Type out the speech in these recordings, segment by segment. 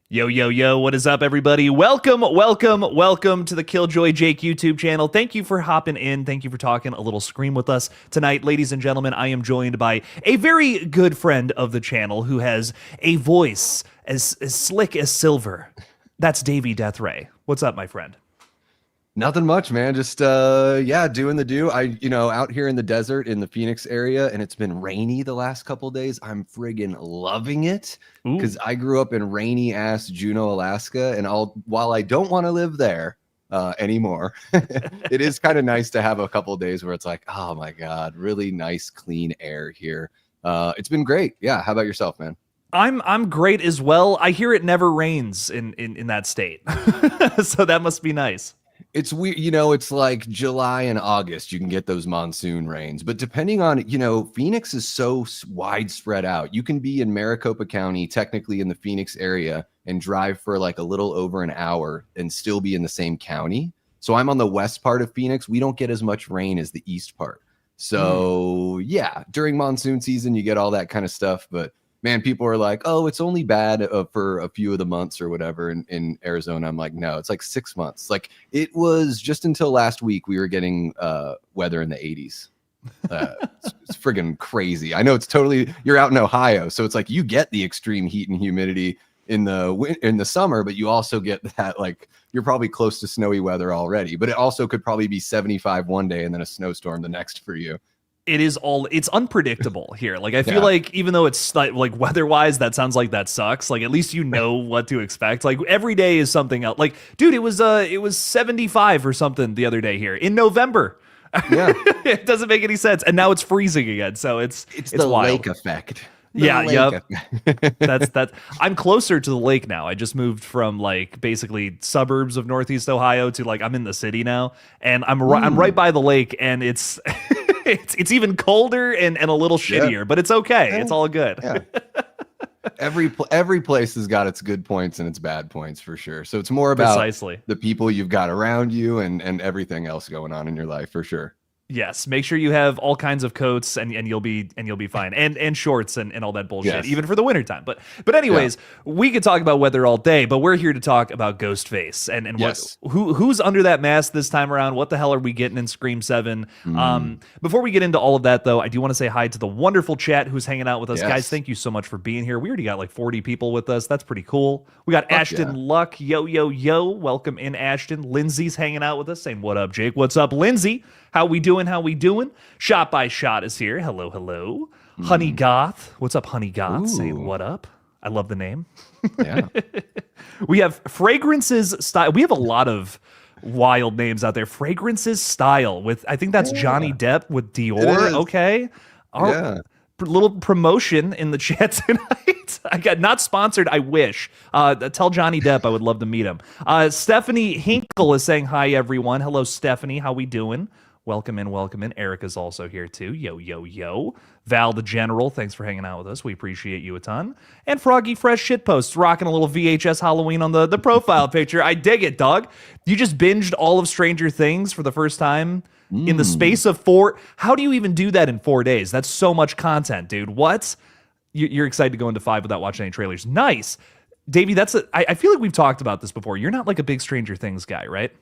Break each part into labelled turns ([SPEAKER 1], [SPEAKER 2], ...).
[SPEAKER 1] Yo, yo, yo, what is up, everybody? Welcome to the Killjoy Jake YouTube channel. Thank you for hopping in. Thank you for talking a little Scream with us tonight. Ladies and gentlemen, I am joined by a very good friend of the channel who has a voice as slick as silver. That's DAVEY DEATHRAY. What's up, my friend?
[SPEAKER 2] Nothing much, man. Just doing the do. Out here in the desert in the Phoenix area, and it's been rainy the last couple of days. I'm friggin' loving it because I grew up in rainy ass Juneau, Alaska, and while I don't want to live there anymore, it is kind of nice to have a couple of days where it's like, oh my God, really nice clean air here. It's been great. Yeah. How about yourself, man?
[SPEAKER 1] I'm great as well. I hear it never rains in that state. So that must be nice.
[SPEAKER 2] It's weird, it's like July and August, you can get those monsoon rains, but depending on, Phoenix is so widespread out. You can be in Maricopa County, technically in the Phoenix area, and drive for like a little over an hour and still be in the same county. So I'm on the west part of Phoenix. We don't get as much rain as the east part. So yeah, during monsoon season, you get all that kind of stuff, but man, people are like, oh, it's only bad for a few of the months or whatever in Arizona. I'm like, no, it's like 6 months. Like it was just until last week we were getting weather in the 80s. It's friggin' crazy. I know you're out in Ohio, so it's like you get the extreme heat and humidity in the summer, but you also get that like you're probably close to snowy weather already. But it also could probably be 75 one day and then a snowstorm the next for you.
[SPEAKER 1] It's unpredictable here. Like I feel like even though it's like weather-wise that sounds like that sucks, like at least you know what to expect. Like every day is something else. Like dude, it was 75 or something the other day here in November. Yeah. It doesn't make any sense. And now it's freezing again. So it's
[SPEAKER 2] the
[SPEAKER 1] wild.
[SPEAKER 2] lake effect.
[SPEAKER 1] That's I'm closer to the lake now. I just moved from like basically suburbs of Northeast Ohio to like I'm in the city now, and I'm right by the lake, and it's it's even colder and a little shittier, but it's okay. It's all good.
[SPEAKER 2] Yeah. Every place has got its good points and its bad points for sure. So it's more about the people you've got around you and everything else going on in your life for sure.
[SPEAKER 1] Yes, make sure you have all kinds of coats and you'll be fine, and shorts and all that bullshit, even for the wintertime. But anyways, we could talk about weather all day, but we're here to talk about Ghostface and who's under that mask this time around. What the hell are we getting in Scream 7? Before we get into all of that, though, I do want to say hi to the wonderful chat who's hanging out with us. Guys, thank you so much for being here. We already got like 40 people with us. That's pretty cool. We got Ashton Luck. Yo, yo, yo. Welcome in, Ashton. Lindsay's hanging out with us saying, what up, Jake? What's up, Lindsay? How we doing? Shot by Shot is here. Hello, hello. Honey Goth. What's up, Honey Goth? Saying what up? I love the name.
[SPEAKER 2] Yeah.
[SPEAKER 1] We have Fragrances Style. We have a lot of wild names out there. Fragrances Style with, I think that's Johnny Depp with Dior. Okay. Little promotion in the chat tonight. I got not sponsored. I wish. Tell Johnny Depp I would love to meet him. Stephanie Hinkle is saying hi, everyone. Hello, Stephanie. How we doing? Welcome in. Erica's also here too. Yo, yo, yo. Val the General, thanks for hanging out with us. We appreciate you a ton. And Froggy Fresh Shitposts, rocking a little VHS Halloween on the profile picture. I dig it, dog. You just binged all of Stranger Things for the first time in the space of 4. How do you even do that in 4 days? That's so much content, dude. What? You're excited to go into 5 without watching any trailers. Nice. Davey, I feel like we've talked about this before. You're not like a big Stranger Things guy, right?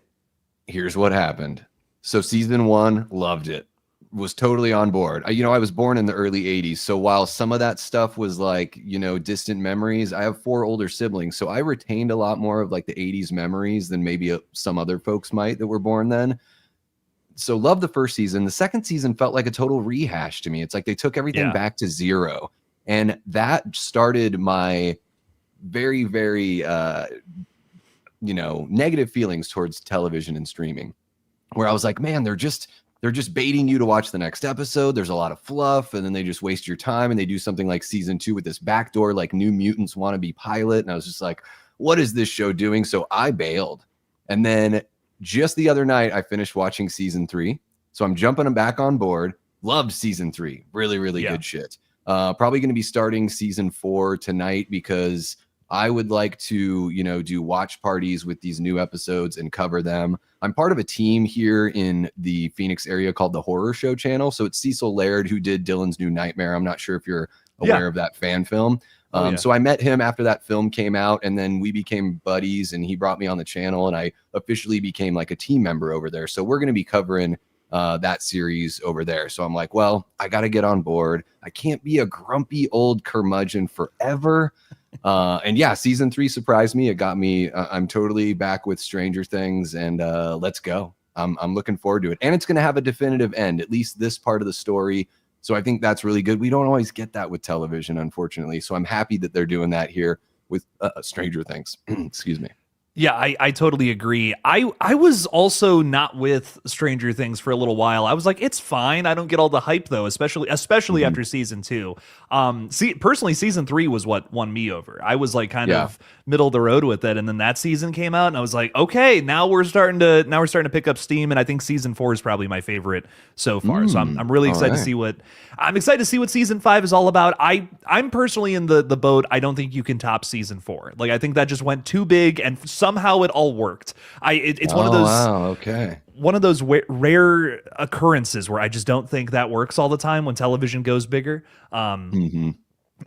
[SPEAKER 2] Here's what happened. So season 1, loved it. Was totally on board. I was born in the early 80s. So while some of that stuff was like, distant memories, I have 4 older siblings. So I retained a lot more of like the 80s memories than maybe some other folks might that were born then. So loved the first season. The second season felt like a total rehash to me. It's like they took everything back to zero. And that started my very, very, negative feelings towards television and streaming, where I was like, man, they're just baiting you to watch the next episode. There's a lot of fluff, and then they just waste your time, and they do something like season 2 with this backdoor, like New Mutants wannabe pilot. And I was just like, what is this show doing? So I bailed. And then just the other night, I finished watching season 3. So I'm jumping back on board. Loved season 3. Really, really good shit. Probably going to be starting season 4 tonight because I would like to, do watch parties with these new episodes and cover them. I'm part of a team here in the Phoenix area called the Horror Show Channel. So it's Cecil Laird who did Dylan's New Nightmare. I'm not sure if you're aware of that fan film. So I met him after that film came out, and then we became buddies, and he brought me on the channel, and I officially became like a team member over there. So we're going to be covering that series over there. So I'm like, well, I got to get on board. I can't be a grumpy old curmudgeon forever. And yeah, season 3 surprised me. It got me. I'm totally back with Stranger Things, and let's go. I'm looking forward to it. And it's going to have a definitive end, at least this part of the story. So I think that's really good. We don't always get that with television, unfortunately. So I'm happy that they're doing that here with Stranger Things. Excuse me.
[SPEAKER 1] Yeah, I totally agree. I was also not with Stranger Things for a little while. I was like, it's fine. I don't get all the hype though, especially after season 2. Personally, season 3 was what won me over. I was like kind of middle of the road with it, and then that season came out, and I was like, okay, now we're starting to pick up steam, and I think season 4 is probably my favorite so far. So I'm really excited to see what season 5 is all about. I'm personally in the boat. I don't think you can top season 4. Like I think that just went too big, and somehow it all worked. It's one of those one of those rare occurrences where I just don't think that works all the time when television goes bigger.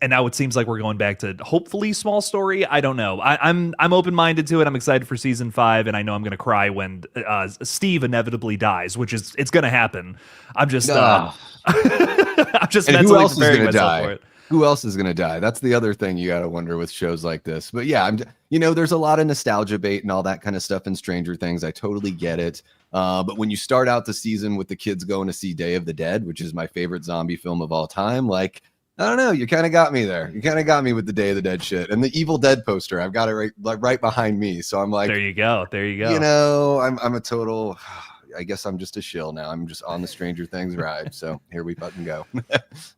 [SPEAKER 1] And now it seems like we're going back to hopefully small story. I don't know. I'm open-minded to it. I'm excited for season 5, and I know I'm going to cry when Steve inevitably dies, which is it's going to happen. I'm just I'm just mentally preparing myself for it.
[SPEAKER 2] Who else is going to die? That's the other thing you got to wonder with shows like this. But yeah, there's a lot of nostalgia bait and all that kind of stuff in Stranger Things. I totally get it. But when you start out the season with the kids going to see Day of the Dead, which is my favorite zombie film of all time, like, I don't know, you kind of got me there. You kind of got me with the Day of the Dead shit. And the Evil Dead poster, I've got it right behind me. So I'm like,
[SPEAKER 1] there you go.
[SPEAKER 2] I'm a total... I guess I'm just a shill now. I'm just on the Stranger Things ride. So here we fucking go.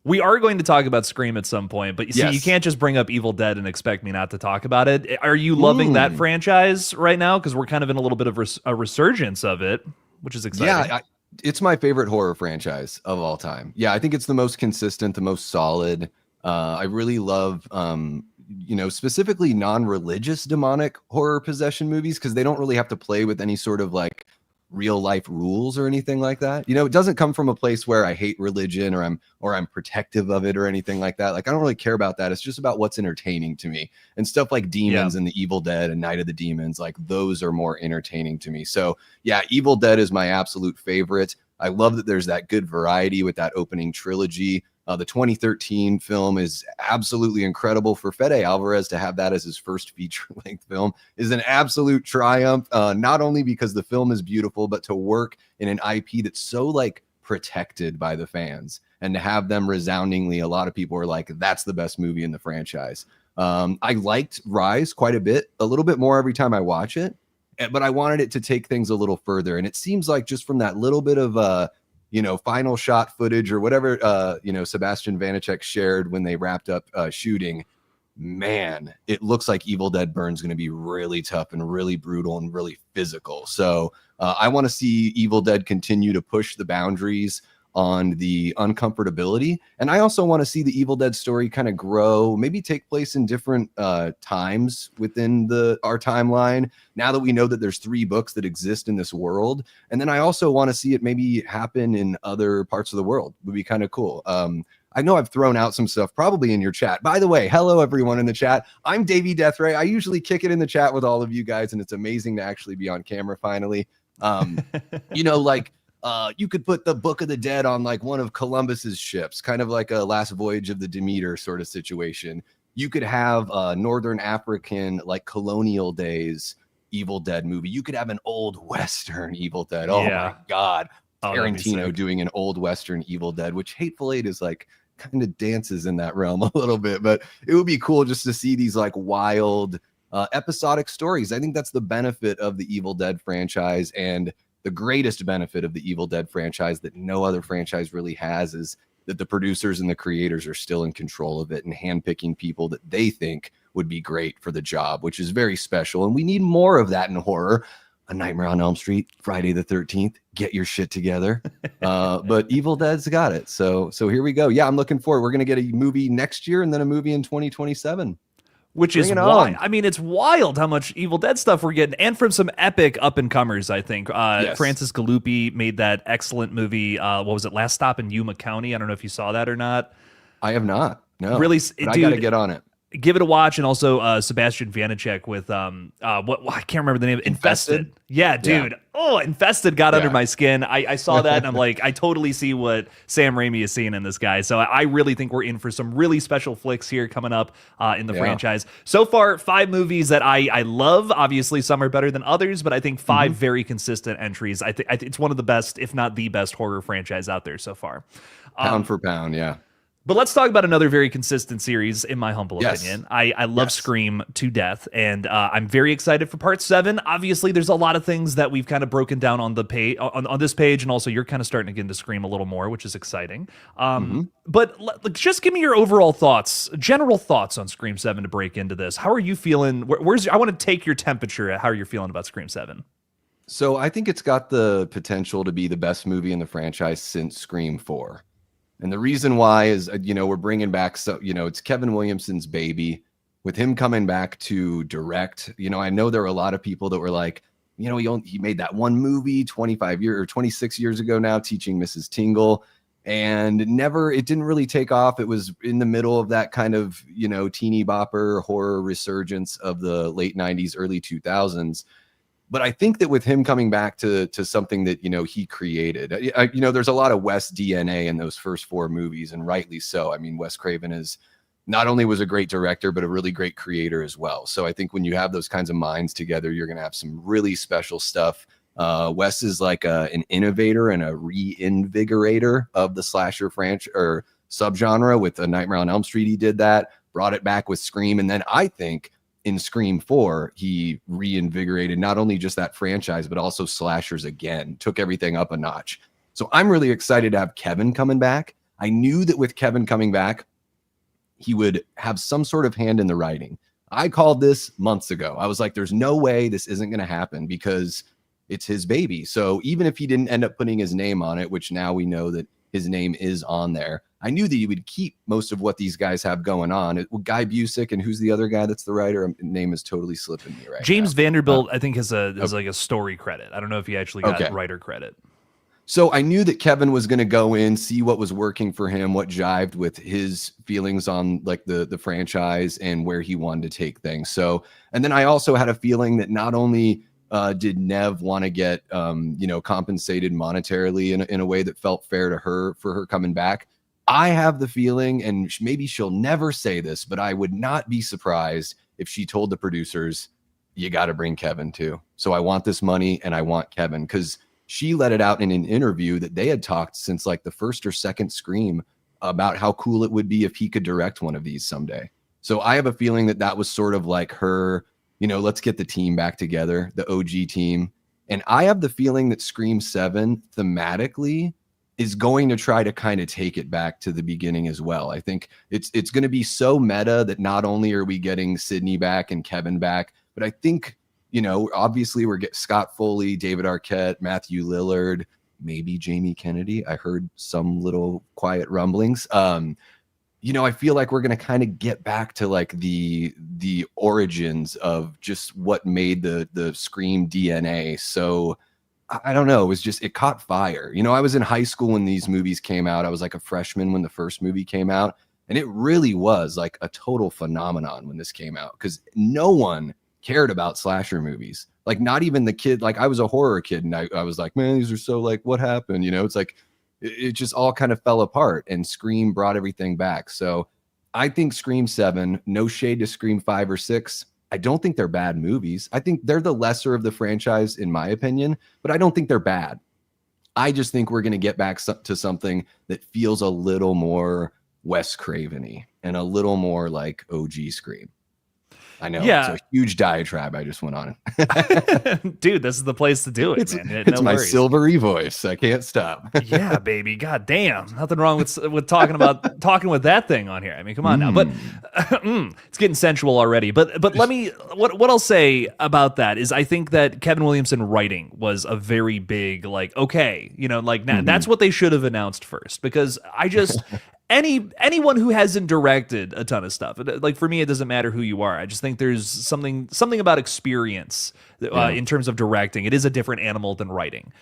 [SPEAKER 1] We are going to talk about Scream at some point, but you see, you can't just bring up Evil Dead and expect me not to talk about it. Are you loving that franchise right now? Because we're kind of in a little bit of a resurgence of it, which is exciting.
[SPEAKER 2] Yeah, it's my favorite horror franchise of all time. Yeah, I think it's the most consistent, the most solid. I really love, specifically non-religious demonic horror possession movies, because they don't really have to play with any sort of like real life rules or anything like that. It doesn't come from a place where I hate religion or I'm protective of it or anything like that. Like I don't really care about that. It's just about what's entertaining to me, and stuff like Demons and the Evil Dead and Night of the Demons, like those are more entertaining to me. So yeah, Evil Dead is my absolute favorite. I love that there's that good variety with that opening trilogy. The 2013 film is absolutely incredible. For Fede Alvarez to have that as his first feature-length film is an absolute triumph, not only because the film is beautiful, but to work in an IP that's so like protected by the fans, and to have them resoundingly, a lot of people are like, that's the best movie in the franchise. I liked Rise quite a little bit more every time I watch it, but I wanted it to take things a little further. And it seems like just from that little bit of final shot footage or whatever, Sebastian Vanacek shared when they wrapped up shooting, man, it looks like Evil Dead Burn's going to be really tough and really brutal and really physical. So I want to see Evil Dead continue to push the boundaries on the uncomfortability. And I also want to see the Evil Dead story kind of grow, maybe take place in different times within our timeline, now that we know that there's 3 books that exist in this world. And then I also want to see it maybe happen in other parts of the world. Would be kind of cool. I know I've thrown out some stuff probably in your chat. By the way, hello everyone in the chat. I'm DAVEY DEATHRAY. I usually kick it in the chat with all of you guys, and it's amazing to actually be on camera finally. You could put the Book of the Dead on like one of Columbus's ships, kind of like a Last Voyage of the Demeter sort of situation. You could have a Northern African, like colonial days Evil Dead movie. You could have an old Western Evil Dead. Oh my God. Tarantino doing an old Western Evil Dead, which Hateful Eight is like kind of dances in that realm a little bit, but it would be cool just to see these like wild episodic stories. I think that's the benefit of the Evil Dead franchise, and the greatest benefit of the Evil Dead franchise that no other franchise really has is that the producers and the creators are still in control of it and handpicking people that they think would be great for the job, which is very special. And we need more of that in horror. A Nightmare on Elm Street, Friday the 13th, get your shit together. But Evil Dead's got it. So here we go. Yeah, I'm looking forward. We're going to get a movie next year and then a movie in 2027.
[SPEAKER 1] Which is why, I mean, it's wild how much Evil Dead stuff we're getting, and from some epic up-and-comers, I think. Francis Galuppi made that excellent movie, what was it, Last Stop in Yuma County? I don't know if you saw that or not.
[SPEAKER 2] I have not, no.
[SPEAKER 1] Really,
[SPEAKER 2] I got to get on it.
[SPEAKER 1] give it a watch. And also Sebastian Vanacek with what I can't remember the name. Infested. Yeah, dude. Yeah. Oh, Infested got under my skin. I saw that and I'm like, I totally see what Sam Raimi is seeing in this guy. So I really think we're in for some really special flicks here coming up in the franchise. So far, 5 movies that I love. Obviously, some are better than others, but I think 5 very consistent entries. I think it's one of the best, if not the best, horror franchise out there so far.
[SPEAKER 2] Pound for pound, yeah.
[SPEAKER 1] But let's talk about another very consistent series, in my humble opinion. I love Scream to death, and I'm very excited for Part 7. Obviously, there's a lot of things that we've kind of broken down on the page, on this page, and also you're kind of starting to get into Scream a little more, which is exciting. But just give me your overall thoughts, general thoughts on Scream 7 to break into this. How are you feeling? I want to take your temperature at how you're feeling about Scream 7.
[SPEAKER 2] So I think it's got the potential to be the best movie in the franchise since Scream 4. And the reason why is, we're bringing back, it's Kevin Williamson's baby. With him coming back to direct, I know there are a lot of people that were like, he made that one movie 26 years ago now, Teaching Mrs. Tingle, and it didn't really take off. It was in the middle of that kind of, teeny bopper horror resurgence of the late 90s, early 2000s. But I think that with him coming back to something that, he created, there's a lot of Wes DNA in those first 4 movies, and rightly so. I mean, Wes Craven is not only was a great director, but a really great creator as well. So I think when you have those kinds of minds together, you're going to have some really special stuff. Wes is like an innovator and a reinvigorator of the slasher franchise or subgenre. With A Nightmare on Elm Street, he did that, brought it back with Scream. And then I think in Scream 4, he reinvigorated not only just that franchise, but also slashers again, took everything up a notch. So I'm really excited to have Kevin coming back. I knew that with Kevin coming back, he would have some sort of hand in the writing. I called this months ago. I was like, there's no way this isn't going to happen because it's his baby. So even if he didn't end up putting his name on it, which now we know that his name is on there, I knew that he would keep most of what these guys have going on. Guy Busick, and who's the other guy that's the writer? Name is totally slipping me right
[SPEAKER 1] James
[SPEAKER 2] now.
[SPEAKER 1] Vanderbilt, I think, has like a story credit. I don't know if he actually got writer credit.
[SPEAKER 2] So I knew that Kevin was going to go in, see what was working for him, what jived with his feelings on like the franchise and where he wanted to take things. So, and then I also had a feeling that not only did Nev want to get compensated monetarily in a way that felt fair to her for her coming back. I have the feeling, and maybe she'll never say this, but I would not be surprised if she told the producers, you got to bring Kevin too. So I want this money and I want Kevin, because she let it out in an interview that they had talked since like the first or second Scream about how cool it would be if he could direct one of these someday. So I have a feeling that was sort of like her, let's get the team back together, the OG team. And I have the feeling that Scream 7 thematically is going to try to kind of take it back to the beginning as well. I think it's going to be so meta that not only are we getting Sidney back and Kevin back, but I think, obviously we're getting Scott Foley, David Arquette, Matthew Lillard, maybe Jamie Kennedy. I heard some little quiet rumblings. I feel like we're going to kind of get back to like the origins of just what made the Scream DNA. So I don't know. It caught fire. I was in high school when these movies came out. I was like a freshman when the first movie came out. And it really was like a total phenomenon when this came out, because no one cared about slasher movies. Like not even the kid. Like I was a horror kid and I was like, man, these are so like, what happened? It's like, it just all kind of fell apart, and Scream brought everything back. So I think Scream 7, no shade to Scream 5 or 6. I don't think they're bad movies. I think they're the lesser of the franchise, in my opinion, but I don't think they're bad. I just think we're going to get back to something that feels a little more Wes Craven-y and a little more like OG Scream. I know. Yeah. It's a huge diatribe I just went on.
[SPEAKER 1] Dude, this is the place to do it, man.
[SPEAKER 2] It's my silvery voice. I can't stop.
[SPEAKER 1] Yeah, baby. God damn. Nothing wrong with talking with that thing on here. I mean, come on now. But it's getting sensual already. But let me what I'll say about that is I think that Kevin Williamson writing was a very big that's what they should have announced first, because I just anyone who hasn't directed a ton of stuff, like for me, it doesn't matter who you are. I just think there's something about experience in terms of directing. It is a different animal than writing,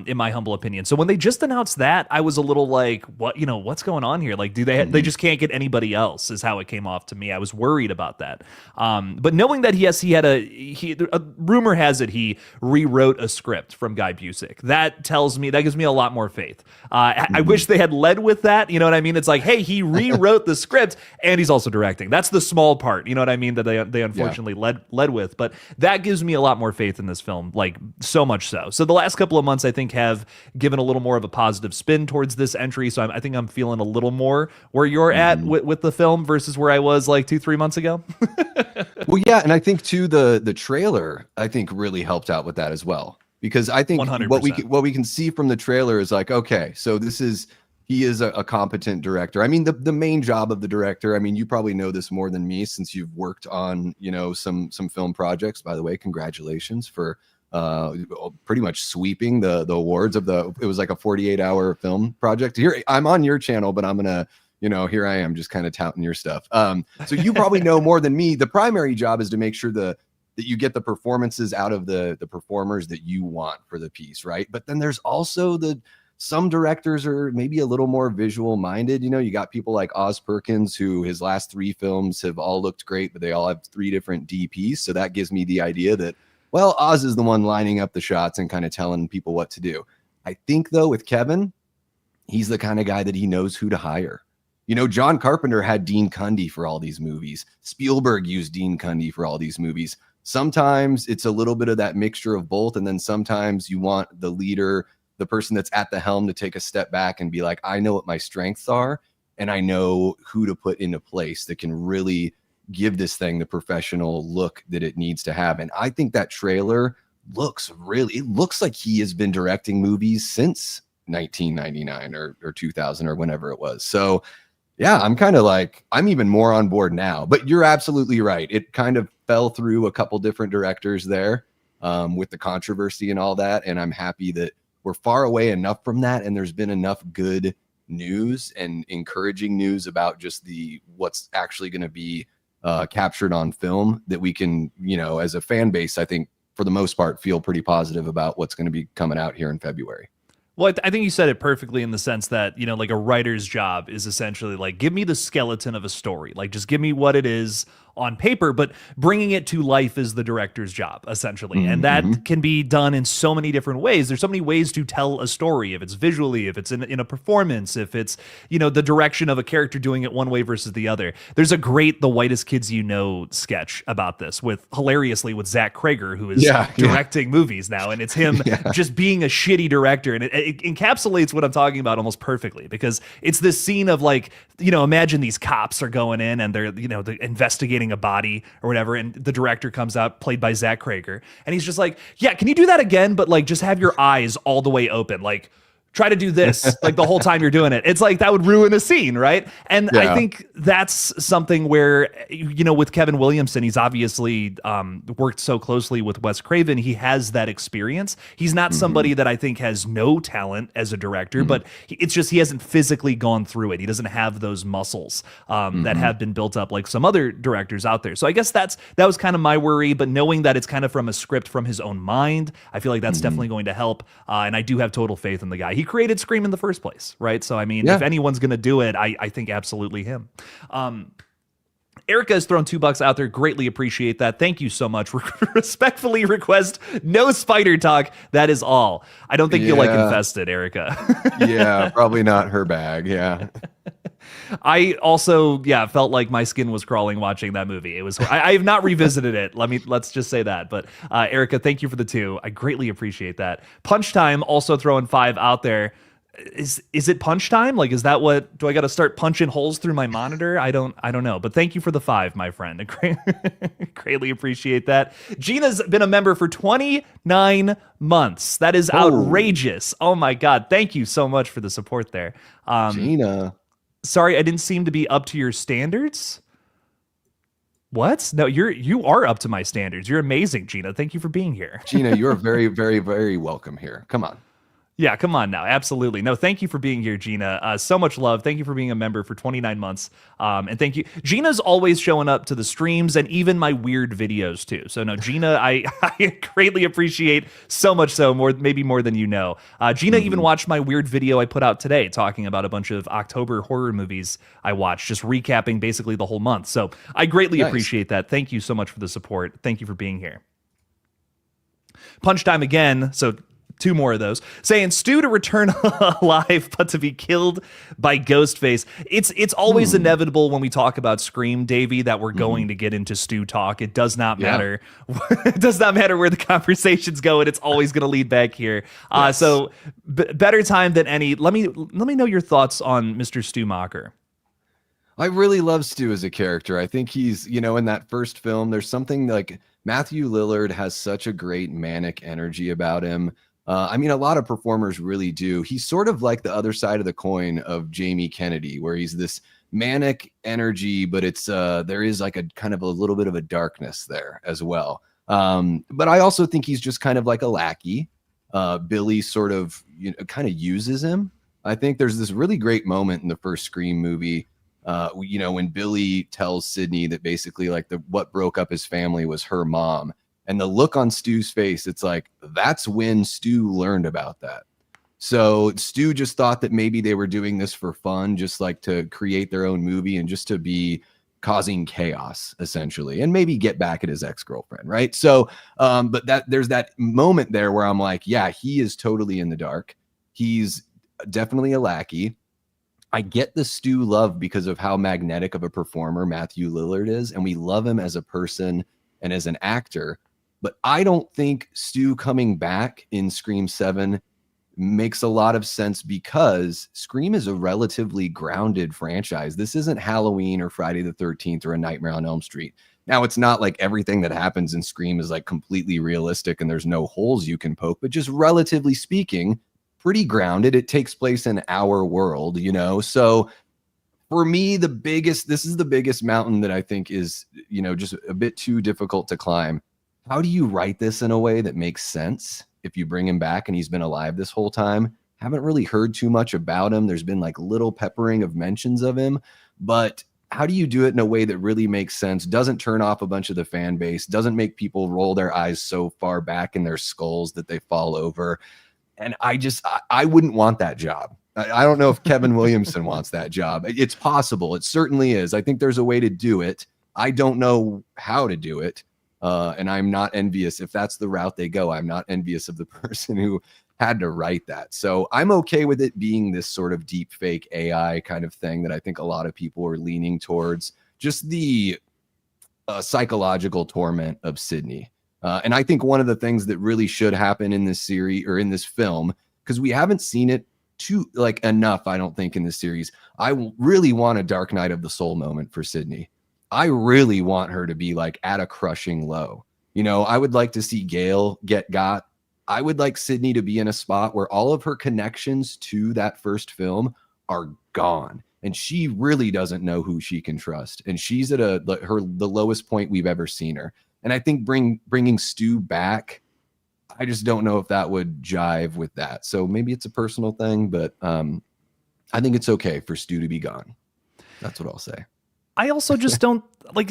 [SPEAKER 1] in my humble opinion. So when they just announced that, I was a little like, what, what's going on here? Like, do they just can't get anybody else, is how it came off to me. I was worried about that. But knowing that he had a rumor has it he rewrote a script from Guy Busick. That gives me a lot more faith. I wish they had led with that. You know what I mean? It's like, hey, he rewrote the script and he's also directing. That's the small part, you know what I mean, that they unfortunately led with. But that gives me a lot more faith in this film, like so much so. So the last couple of months, I think, have given a little more of a positive spin towards this entry. So I think I'm feeling a little more where you're at with the film versus where I was like 2-3 months ago.
[SPEAKER 2] Well, yeah, and I think too the trailer I think really helped out with that as well, because I think 100%. what we can see from the trailer is like, okay, so he is a competent director. I mean, the main job of the director, I mean, you probably know this more than me since you've worked on, some film projects. By the way, congratulations for pretty much sweeping the awards of it was like a 48-hour film project. Here, I'm on your channel, but I'm gonna, here I am just kind of touting your stuff. So you probably know more than me. The primary job is to make sure that you get the performances out of the performers that you want for the piece, right? But then there's also some directors are maybe a little more visual minded. You got people like Oz Perkins, who his last 3 films have all looked great, but they all have 3 different DPs. So that gives me the idea that, well, Oz is the one lining up the shots and kind of telling people what to do. I think, though, with Kevin, he's the kind of guy that he knows who to hire. John Carpenter had Dean Cundey for all these movies. Spielberg used Dean Cundey for all these movies. Sometimes it's a little bit of that mixture of both. And then sometimes you want the leader, the person that's at the helm, to take a step back and be like, I know what my strengths are, and I know who to put into place that can really give this thing the professional look that it needs to have. And I think that trailer looks like he has been directing movies since 1999 or 2000 or whenever it was. So yeah, I'm kind of like, I'm even more on board now. But you're absolutely right. It kind of fell through a couple different directors there with the controversy and all that. And I'm happy that we're far away enough from that, and there's been enough good news and encouraging news about just what's actually going to be captured on film that we can, as a fan base, I think for the most part, feel pretty positive about what's going to be coming out here in February.
[SPEAKER 1] Well, I think you said it perfectly in the sense that, like a writer's job is essentially like, give me the skeleton of a story. Like, just give me what it is on paper, but bringing it to life is the director's job, essentially. And that can be done in so many different ways. There's so many ways to tell a story, if it's visually, if it's in a performance, if it's, the direction of a character doing it one way versus the other. There's a great The Whitest Kids You Know sketch about this hilariously with Zach Krager, who is directing movies now. And it's him just being a shitty director. And it encapsulates what I'm talking about almost perfectly, because it's this scene of like, imagine these cops are going in and they're, they're investigating a body or whatever, and the director comes out, played by Zach Krager, and he's just like, yeah, can you do that again, but like just have your eyes all the way open, like try to do this like the whole time you're doing it. It's like that would ruin a scene, right? And I think that's something where, with Kevin Williamson, he's obviously worked so closely with Wes Craven. He has that experience. He's not somebody that I think has no talent as a director, but it's just he hasn't physically gone through it. He doesn't have those muscles that have been built up like some other directors out there. So I guess that was kind of my worry, but knowing that it's kind of from a script from his own mind, I feel like that's definitely going to help. And I do have total faith in the guy. He created Scream in the first place, right? So, I mean, if anyone's going to do it, I think absolutely him. Erica has thrown $2 out there. Greatly appreciate that. Thank you so much. Respectfully request no spider talk. That is all. I don't think you'll like Infested, Erica. Yeah,
[SPEAKER 2] probably not her bag. Yeah.
[SPEAKER 1] I also, felt like my skin was crawling watching that movie. It was. I have not revisited it. Let's just say that. But Erica, thank you for the 2. I greatly appreciate that. Punch Time also throwing 5 out there. Is it punch time? Like, is that what, do I got to start punching holes through my monitor? I don't know, but thank you for the 5, my friend. I greatly appreciate that. Gina's been a member for 29 months. That is outrageous. Oh my God. Thank you so much for the support there.
[SPEAKER 2] Gina.
[SPEAKER 1] Sorry, I didn't seem to be up to your standards. What? No, you are up to my standards. You're amazing, Gina. Thank you for being here.
[SPEAKER 2] Gina, you're very, very, very welcome here. Come on.
[SPEAKER 1] Yeah, come on now. Absolutely. No, thank you for being here, Gina. So much love. Thank you for being a member for 29 months. And thank you. Gina's always showing up to the streams and even my weird videos too. So no, Gina, I greatly appreciate so much so, maybe more than you know. Gina even watched my weird video I put out today talking about a bunch of October horror movies I watched, just recapping basically the whole month. So I greatly appreciate that. Thank you so much for the support. Thank you for being here. Punch time again. So 2 more of those, saying Stu to return alive but to be killed by Ghostface. It's always inevitable when we talk about Scream, Davey, that we're going to get into Stu talk. It does not matter. It does not matter where the conversation's going. It's always going to lead back here. So better time than any. Let me know your thoughts on Mr. Stu Macher.
[SPEAKER 2] I really love Stu as a character. I think he's, in that first film, there's something like Matthew Lillard has such a great manic energy about him. I mean, a lot of performers really do. He's sort of like the other side of the coin of Jamie Kennedy, where he's this manic energy, but it's there is like a kind of a little bit of a darkness there as well. But I also think he's just kind of like a lackey. Billy sort of kind of uses him. I think there's this really great moment in the first Scream movie, when Billy tells Sidney that basically like what broke up his family was her mom. And the look on Stu's face, it's like, that's when Stu learned about that. So Stu just thought that maybe they were doing this for fun, just like to create their own movie and just to be causing chaos, essentially, and maybe get back at his ex-girlfriend, right? So, but there's that moment there where I'm like, yeah, he is totally in the dark. He's definitely a lackey. I get the Stu love because of how magnetic of a performer Matthew Lillard is, and we love him as a person and as an actor. But I don't think Stu coming back in Scream 7 makes a lot of sense because Scream is a relatively grounded franchise. This isn't Halloween or Friday the 13th or A Nightmare on Elm Street. Now, it's not like everything that happens in Scream is like completely realistic and there's no holes you can poke, but just relatively speaking, pretty grounded. It takes place in our world, So for me, this is the biggest mountain that I think is, just a bit too difficult to climb. How do you write this in a way that makes sense if you bring him back and he's been alive this whole time? Haven't really heard too much about him. There's been like little peppering of mentions of him, but how do you do it in a way that really makes sense, doesn't turn off a bunch of the fan base, doesn't make people roll their eyes so far back in their skulls that they fall over? And I wouldn't want that job. I don't know if Kevin Williamson wants that job. It's possible. It certainly is. I think there's a way to do it. I don't know how to do it. And I'm not envious if that's the route they go. I'm not envious of the person who had to write that. So I'm okay with it being this sort of deep fake AI kind of thing that I think a lot of people are leaning towards. Just the psychological torment of Sidney. And I think one of the things that really should happen in this series or in this film, because we haven't seen it enough, I don't think, in this series. I really want a Dark Night of the Soul moment for Sidney. I really want her to be like at a crushing low. I would like to see Gail get got. I would like Sidney to be in a spot where all of her connections to that first film are gone. And she really doesn't know who she can trust. And she's at the lowest point we've ever seen her. And I think bringing Stu back, I just don't know if that would jive with that. So maybe it's a personal thing, but I think it's okay for Stu to be gone. That's what I'll say.
[SPEAKER 1] I also just don't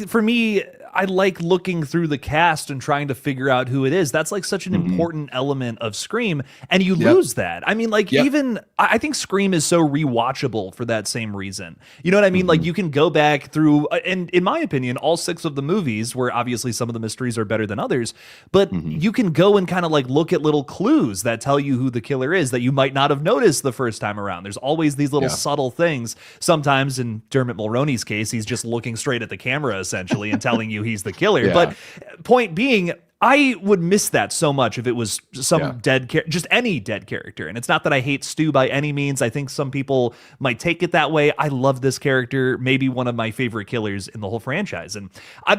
[SPEAKER 1] for me, I like looking through the cast and trying to figure out who it is. That's like such an important element of Scream, and you lose that. I mean, even I think Scream is so rewatchable for that same reason. You know what I mean? Like you can go back through, and in my opinion, all 6 of the movies, where obviously some of the mysteries are better than others, but you can go and kind of like look at little clues that tell you who the killer is that you might not have noticed the first time around. There's always these little subtle things. Sometimes in Dermot Mulroney's case, he's just looking straight at the camera essentially and telling you he's the killer. But point being, I would miss that so much if it was some just any dead character. And it's not that I hate Stu by any means. I think some people might take it that way. I love this character, maybe one of my favorite killers in the whole franchise. And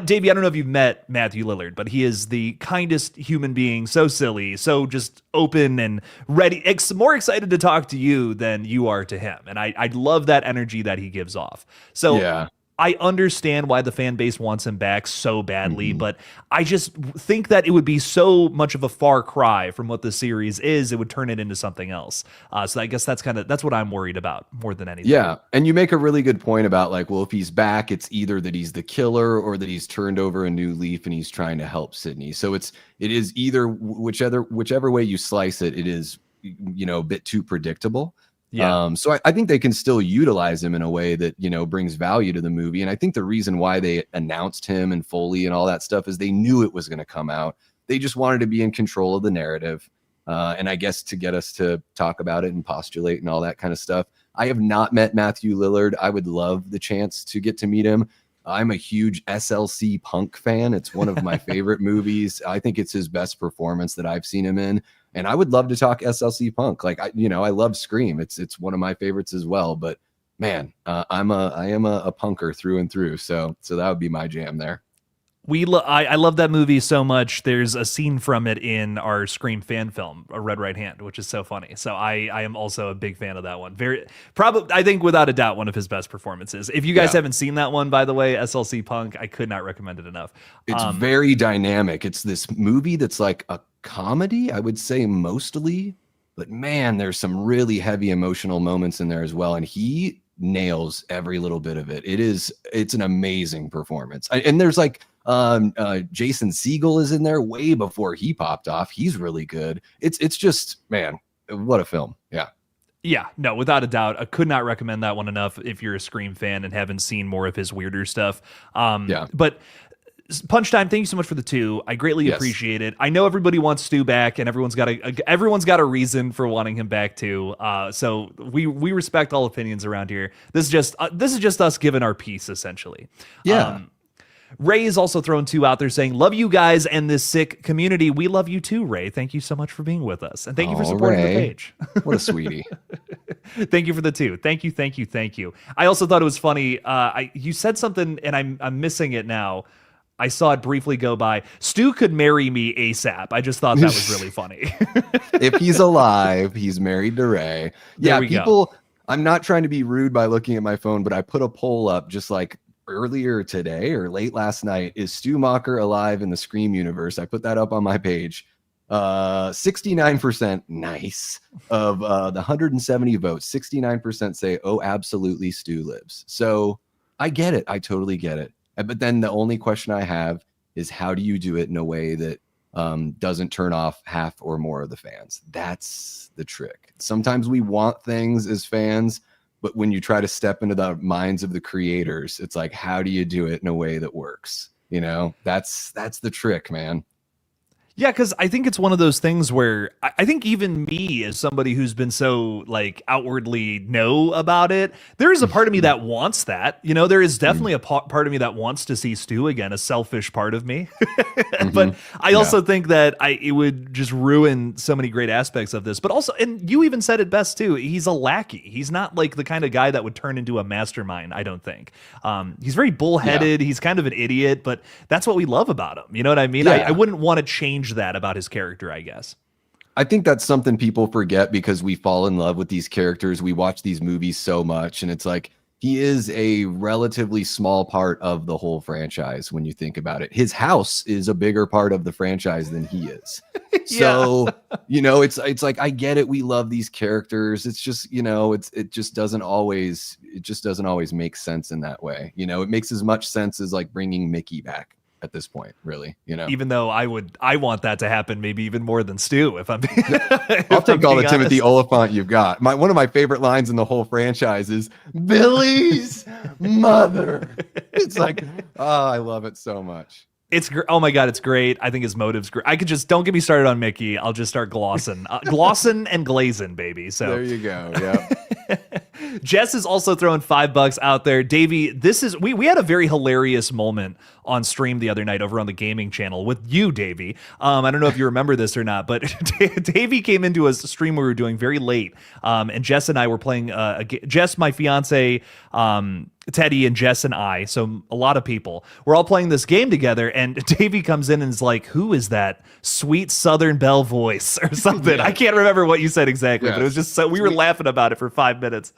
[SPEAKER 1] Davey, I don't know if you've met Matthew Lillard, but he is the kindest human being, so silly, so just open and ready, more excited to talk to you than you are to him. And I love that energy that he gives off. So I understand why the fan base wants him back so badly, but I just think that it would be so much of a far cry from what the series is. It would turn it into something else. So I guess that's what I'm worried about more than anything.
[SPEAKER 2] Yeah, and you make a really good point about like, well, if he's back, it's either that he's the killer or that he's turned over a new leaf and he's trying to help Sydney. So it is either whichever way you slice it, it is, you know, a bit too predictable. Yeah. So I think they can still utilize him in a way that, you know, brings value to the movie. And I think the reason why they announced him and Foley and all that stuff is they knew it was going to come out. They just wanted to be in control of the narrative. And I guess to get us to talk about it and postulate and all that kind of stuff. I have not met Matthew Lillard. I would love the chance to get to meet him. I'm a huge SLC Punk fan. It's one of my favorite movies. I think it's his best performance that I've seen him in. And I would love to talk SLC Punk. Like, I love Scream. It's one of my favorites as well. But man, I am a punker through and through. So that would be my jam there.
[SPEAKER 1] I love that movie so much. There's a scene from it in our Scream fan film, A Red Right Hand, which is so funny. So I am also a big fan of that one. I think without a doubt, one of his best performances. If you guys haven't seen that one, by the way, SLC Punk, I could not recommend it enough.
[SPEAKER 2] It's very dynamic. It's this movie that's like a comedy, I would say mostly, but man, there's some really heavy emotional moments in there as well. And he nails every little bit of it. It's an amazing performance. And there's like, Jason Segel is in there way before he popped off. He's really good. It's just, man, what a film.
[SPEAKER 1] Yeah, no, without a doubt. I could not recommend that one enough if you're a Scream fan and haven't seen more of his weirder stuff. But Punch Time, thank you so much for the 2. I greatly appreciate it. I know everybody wants Stu back, and everyone's got a reason for wanting him back too. So we respect all opinions around here. This is just us giving our piece, essentially.
[SPEAKER 2] Yeah.
[SPEAKER 1] Ray is also throwing 2 out there saying, love you guys and this sick community. We love you too, Ray. Thank you so much for being with us. And thank you for supporting the page.
[SPEAKER 2] What a sweetie.
[SPEAKER 1] Thank you for the 2. Thank you. I also thought it was funny. You said something and I'm missing it now. I saw it briefly go by. Stu could marry me ASAP. I just thought that was really funny.
[SPEAKER 2] If he's alive, he's married to Ray. Yeah, people, I'm not trying to be rude by looking at my phone, but I put a poll up just like earlier today or late last night. Is Stu Macher alive in the Scream universe? I put that up on my page. 69% nice of the 170 votes. 69% say, oh, absolutely, Stu lives. So I get it. I totally get it. But then the only question I have is, how do you do it in a way that doesn't turn off half or more of the fans? That's the trick. Sometimes we want things as fans, but when you try to step into the minds of the creators, it's like, how do you do it in a way that works? You know, that's the trick, man.
[SPEAKER 1] Yeah, because I think it's one of those things where I think even me, as somebody who's been so like outwardly know about it, there is a part of me that wants that. You know, there is definitely a part of me that wants to see Stu again, a selfish part of me. But I also think that it would just ruin so many great aspects of this. But also, and you even said it best too, he's a lackey. He's not like the kind of guy that would turn into a mastermind, I don't think. He's very bullheaded. He's kind of an idiot, but that's what we love about him. You know what I mean? I wouldn't want to change that about his character, I guess.
[SPEAKER 2] I think that's something people forget because we fall in love with these characters. We watch these movies so much, and it's like, he is a relatively small part of the whole franchise when you think about it. His house is a bigger part of the franchise than he is. So, you know, it's like, I get it. We love these characters. It's just, you know, it just doesn't always make sense in that way. You know, it makes as much sense as like bringing Mickey back at this point, really, you know. Even
[SPEAKER 1] though I want that to happen maybe even more than Stu, if I'm
[SPEAKER 2] I'll take all the honest. Timothy Oliphant you've got. One of my favorite lines in the whole franchise is Billy's mother. It's like, oh, I love it so much.
[SPEAKER 1] Oh my God, it's great. I think his motive's great. I could just, don't get me started on Mickey. I'll just start glossing. Glossing and glazing, baby. So
[SPEAKER 2] there you go. Yeah.
[SPEAKER 1] Jess is also throwing $5 out there. Davey, we had a very hilarious moment on stream the other night over on the gaming channel with you, Davey. I don't know if you remember this or not, but Davey came into a stream we were doing very late. And Jess and I were playing, Jess, my fiance, Teddy and Jess and I, so a lot of people, we're all playing this game together, and Davey comes in and is like, who is that sweet Southern Belle voice or something? I can't remember what you said exactly, but it was just so we were laughing about it for 5 minutes.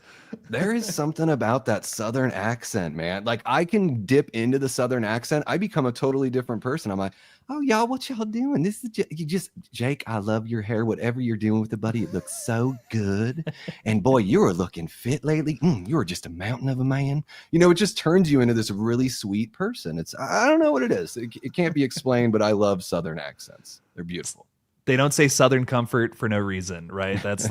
[SPEAKER 2] There is something about that Southern accent, man. Like, I can dip into the Southern accent. I become a totally different person. I'm like, oh, y'all, what y'all doing? This is Jake, I love your hair. Whatever you're doing with it, buddy, it looks so good. And boy, you are looking fit lately. You are just a mountain of a man. You know, it just turns you into this really sweet person. I don't know what it is. It can't be explained, but I love Southern accents. They're beautiful.
[SPEAKER 1] They don't say Southern comfort for no reason, right? That's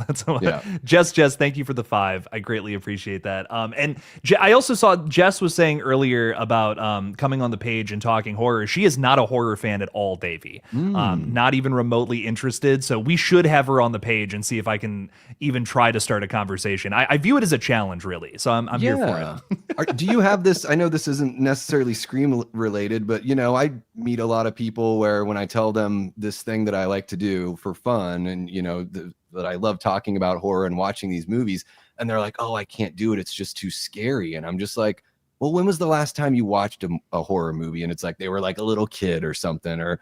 [SPEAKER 1] Jess, thank you for the 5. I greatly appreciate that. And I also saw Jess was saying earlier about coming on the page and talking horror. She is not a horror fan at all, Davey. Not even remotely interested. So we should have her on the page and see if I can even try to start a conversation. I view it as a challenge, really. So I'm here for
[SPEAKER 2] it. Do you have this? I know this isn't necessarily Scream related, but you know, I meet a lot of people where when I tell them this thing that I like to do for fun, and you know that I love talking about horror and watching these movies, and they're like, oh, I can't do it, it's just too scary. And I'm just like, well, when was the last time you watched a horror movie? And it's like they were like a little kid or something, or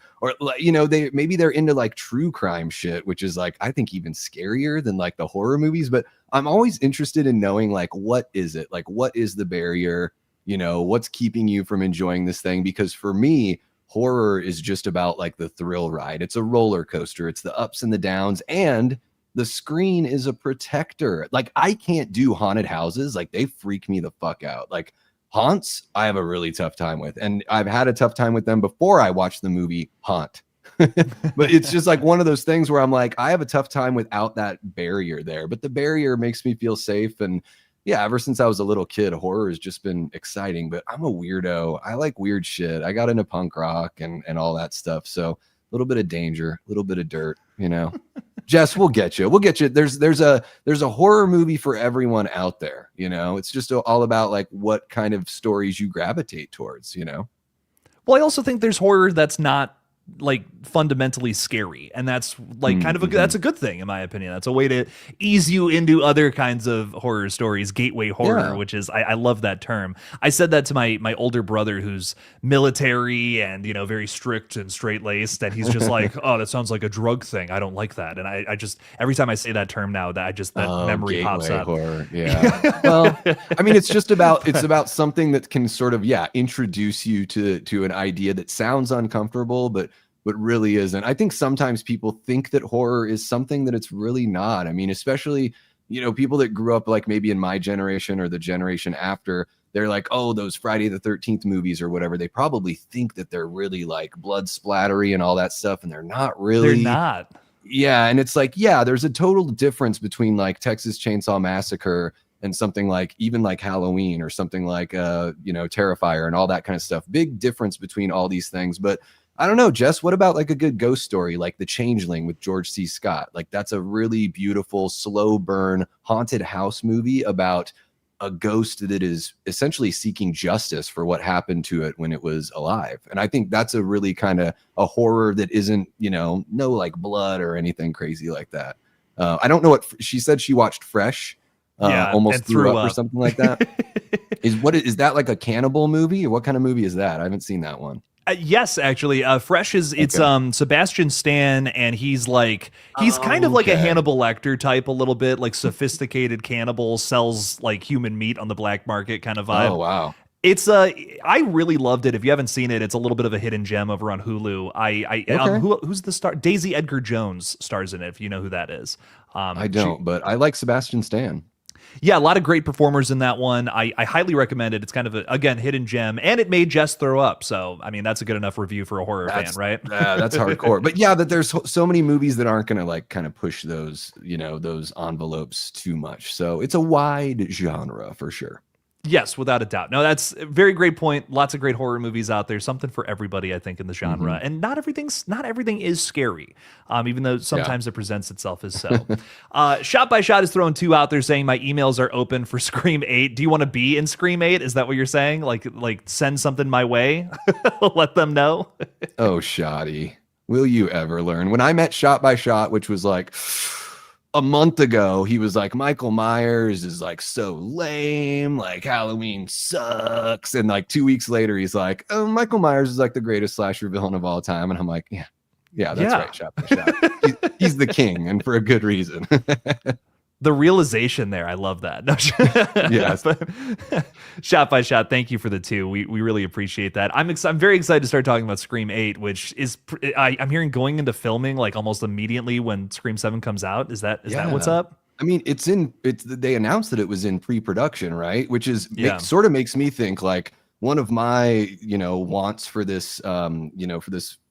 [SPEAKER 2] you know, maybe they're into like true crime shit, which is like I think even scarier than like the horror movies. But I'm always interested in knowing like what is it, like what is the barrier, you know, what's keeping you from enjoying this thing? Because for me, horror is just about like the thrill ride. It's a roller coaster. It's the ups and the downs, and the screen is a protector. Like, I can't do haunted houses. Like, they freak me the fuck out. Like, haunts, I have a really tough time with, and I've had a tough time with them before I watched the movie Haunt. But it's just like one of those things where I'm like, I have a tough time without that barrier there, but the barrier makes me feel safe. And yeah, ever since I was a little kid, horror has just been exciting. But I'm a weirdo. I like weird shit. I got into punk rock and all that stuff. So a little bit of danger, a little bit of dirt, you know. Jess, we'll get you. We'll get you. There's a horror movie for everyone out there, you know. It's just all about like what kind of stories you gravitate towards, you know.
[SPEAKER 1] Well, I also think there's horror that's not like fundamentally scary, and that's like kind of that's a good thing in my opinion. That's a way to ease you into other kinds of horror stories, gateway horror, which is I love that term. I said that to my older brother who's military and, you know, very strict and straight-laced, and he's just like, oh, that sounds like a drug thing, I don't like that. And I just every time I say that term now, that memory pops up.
[SPEAKER 2] Horror. Yeah. Well, I mean, it's about something that can sort of introduce you to an idea that sounds uncomfortable but really isn't. I think sometimes people think that horror is something that it's really not. I mean, especially, you know, people that grew up like maybe in my generation or the generation after, they're like, oh, those Friday the 13th movies or whatever. They probably think that they're really like blood splattery and all that stuff. And they're not really.
[SPEAKER 1] They're not.
[SPEAKER 2] Yeah. And it's like, yeah, there's a total difference between like Texas Chainsaw Massacre and something like even like Halloween or something like, you know, Terrifier and all that kind of stuff. Big difference between all these things. But I don't know, Jess, what about like a good ghost story like The Changeling with George C. Scott? Like, that's a really beautiful, slow burn, haunted house movie about a ghost that is essentially seeking justice for what happened to it when it was alive. And I think that's a really kind of a horror that isn't, you know, no like blood or anything crazy like that. I don't know what she said. She watched Fresh, almost threw up or something like that. Is that like a cannibal movie, or what kind of movie is that? I haven't seen that one.
[SPEAKER 1] Yes, actually, Fresh it's Sebastian Stan, and he's kind of like a Hannibal Lecter type, a little bit like sophisticated cannibal, sells like human meat on the black market kind of vibe.
[SPEAKER 2] Oh wow.
[SPEAKER 1] It's I really loved it. If you haven't seen it, it's a little bit of a hidden gem over on Hulu. Who's the star? Daisy Edgar Jones stars in it, if you know who that is.
[SPEAKER 2] I don't, but I like Sebastian Stan.
[SPEAKER 1] Yeah, a lot of great performers in that one. I highly recommend it. It's kind of again, hidden gem, and it made Jess throw up. So, I mean, that's a good enough review for a horror fan, right?
[SPEAKER 2] Yeah, that's hardcore. But yeah, that there's so many movies that aren't going to like kind of push those, you know, those envelopes too much. So it's a wide genre for sure.
[SPEAKER 1] Yes, without a doubt. No, that's a very great point. Lots of great horror movies out there. Something for everybody, I think, in the genre. And not everything is scary, even though sometimes it presents itself as so. Shot by Shot is throwing 2 out there saying my emails are open for Scream 8. Do you want to be in Scream 8? Is that what you're saying? Like send something my way? Let them know.
[SPEAKER 2] Oh, Shotty. Will you ever learn? When I met Shot by Shot, which was like a month ago he was like, Michael Myers is like so lame, like Halloween sucks, and like 2 weeks later he's like, oh, Michael Myers is like the greatest slasher villain of all time, and I'm like, yeah, that's right, shot by shot. He's the king, and for a good reason.
[SPEAKER 1] The realization there, I love that. No,
[SPEAKER 2] yes.
[SPEAKER 1] Shot by shot, thank you for the 2. We really appreciate that. I'm very excited to start talking about Scream 8, which is I'm hearing going into filming like almost immediately when Scream 7 comes out. Is that what's up?
[SPEAKER 2] I mean, they announced that it was in pre-production, right? Which is sort of makes me think like one of my wants for this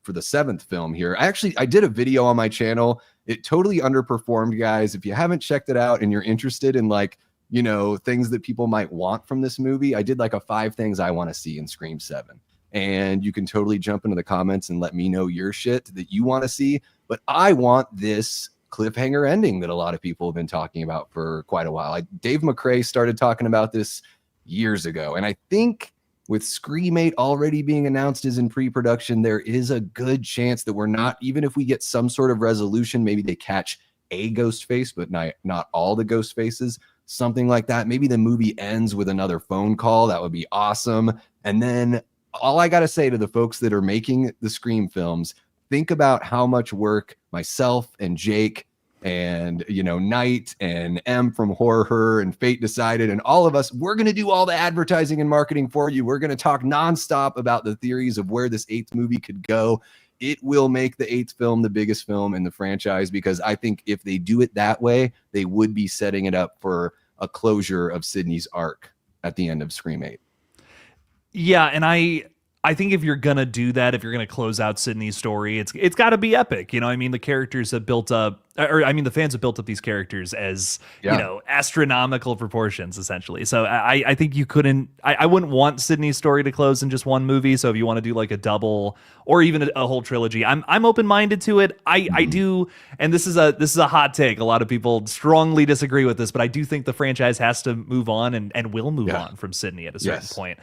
[SPEAKER 2] for the 7th film here. I did a video on my channel. It totally underperformed, guys. If you haven't checked it out and you're interested in like, things that people might want from this movie, I did like a 5 things I want to see in Scream 7. And you can totally jump into the comments and let me know your shit that you want to see. But I want this cliffhanger ending that a lot of people have been talking about for quite a while. Dave McRae started talking about this years ago. And I think with Scream 8 already being announced as in pre-production, there is a good chance that we're not, even if we get some sort of resolution, maybe they catch a ghost face, but not all the ghost faces, something like that. Maybe the movie ends with another phone call. That would be awesome. And then all I got to say to the folks that are making the Scream films, think about how much work myself and Jake and Knight and M from Horror and Fate Decided and all of us, we're going to do all the advertising and marketing for you. We're going to talk nonstop about the theories of where this 8th movie could go. It will make the 8th film the biggest film in the franchise, because I think if they do it that way, they would be setting it up for a closure of Sydney's arc at the end of Scream 8.
[SPEAKER 1] Yeah, and I think if you're gonna do that, if you're gonna close out Sydney's story, it's got to be epic. I mean, the characters have built up, the fans have built up these characters as astronomical proportions, essentially. So I think you couldn't. I wouldn't want Sydney's story to close in just one movie. So if you want to do like a double or even a whole trilogy, I'm open minded to it. I do, and this is a hot take. A lot of people strongly disagree with this, but I do think the franchise has to move on and will move on from Sydney at a certain point.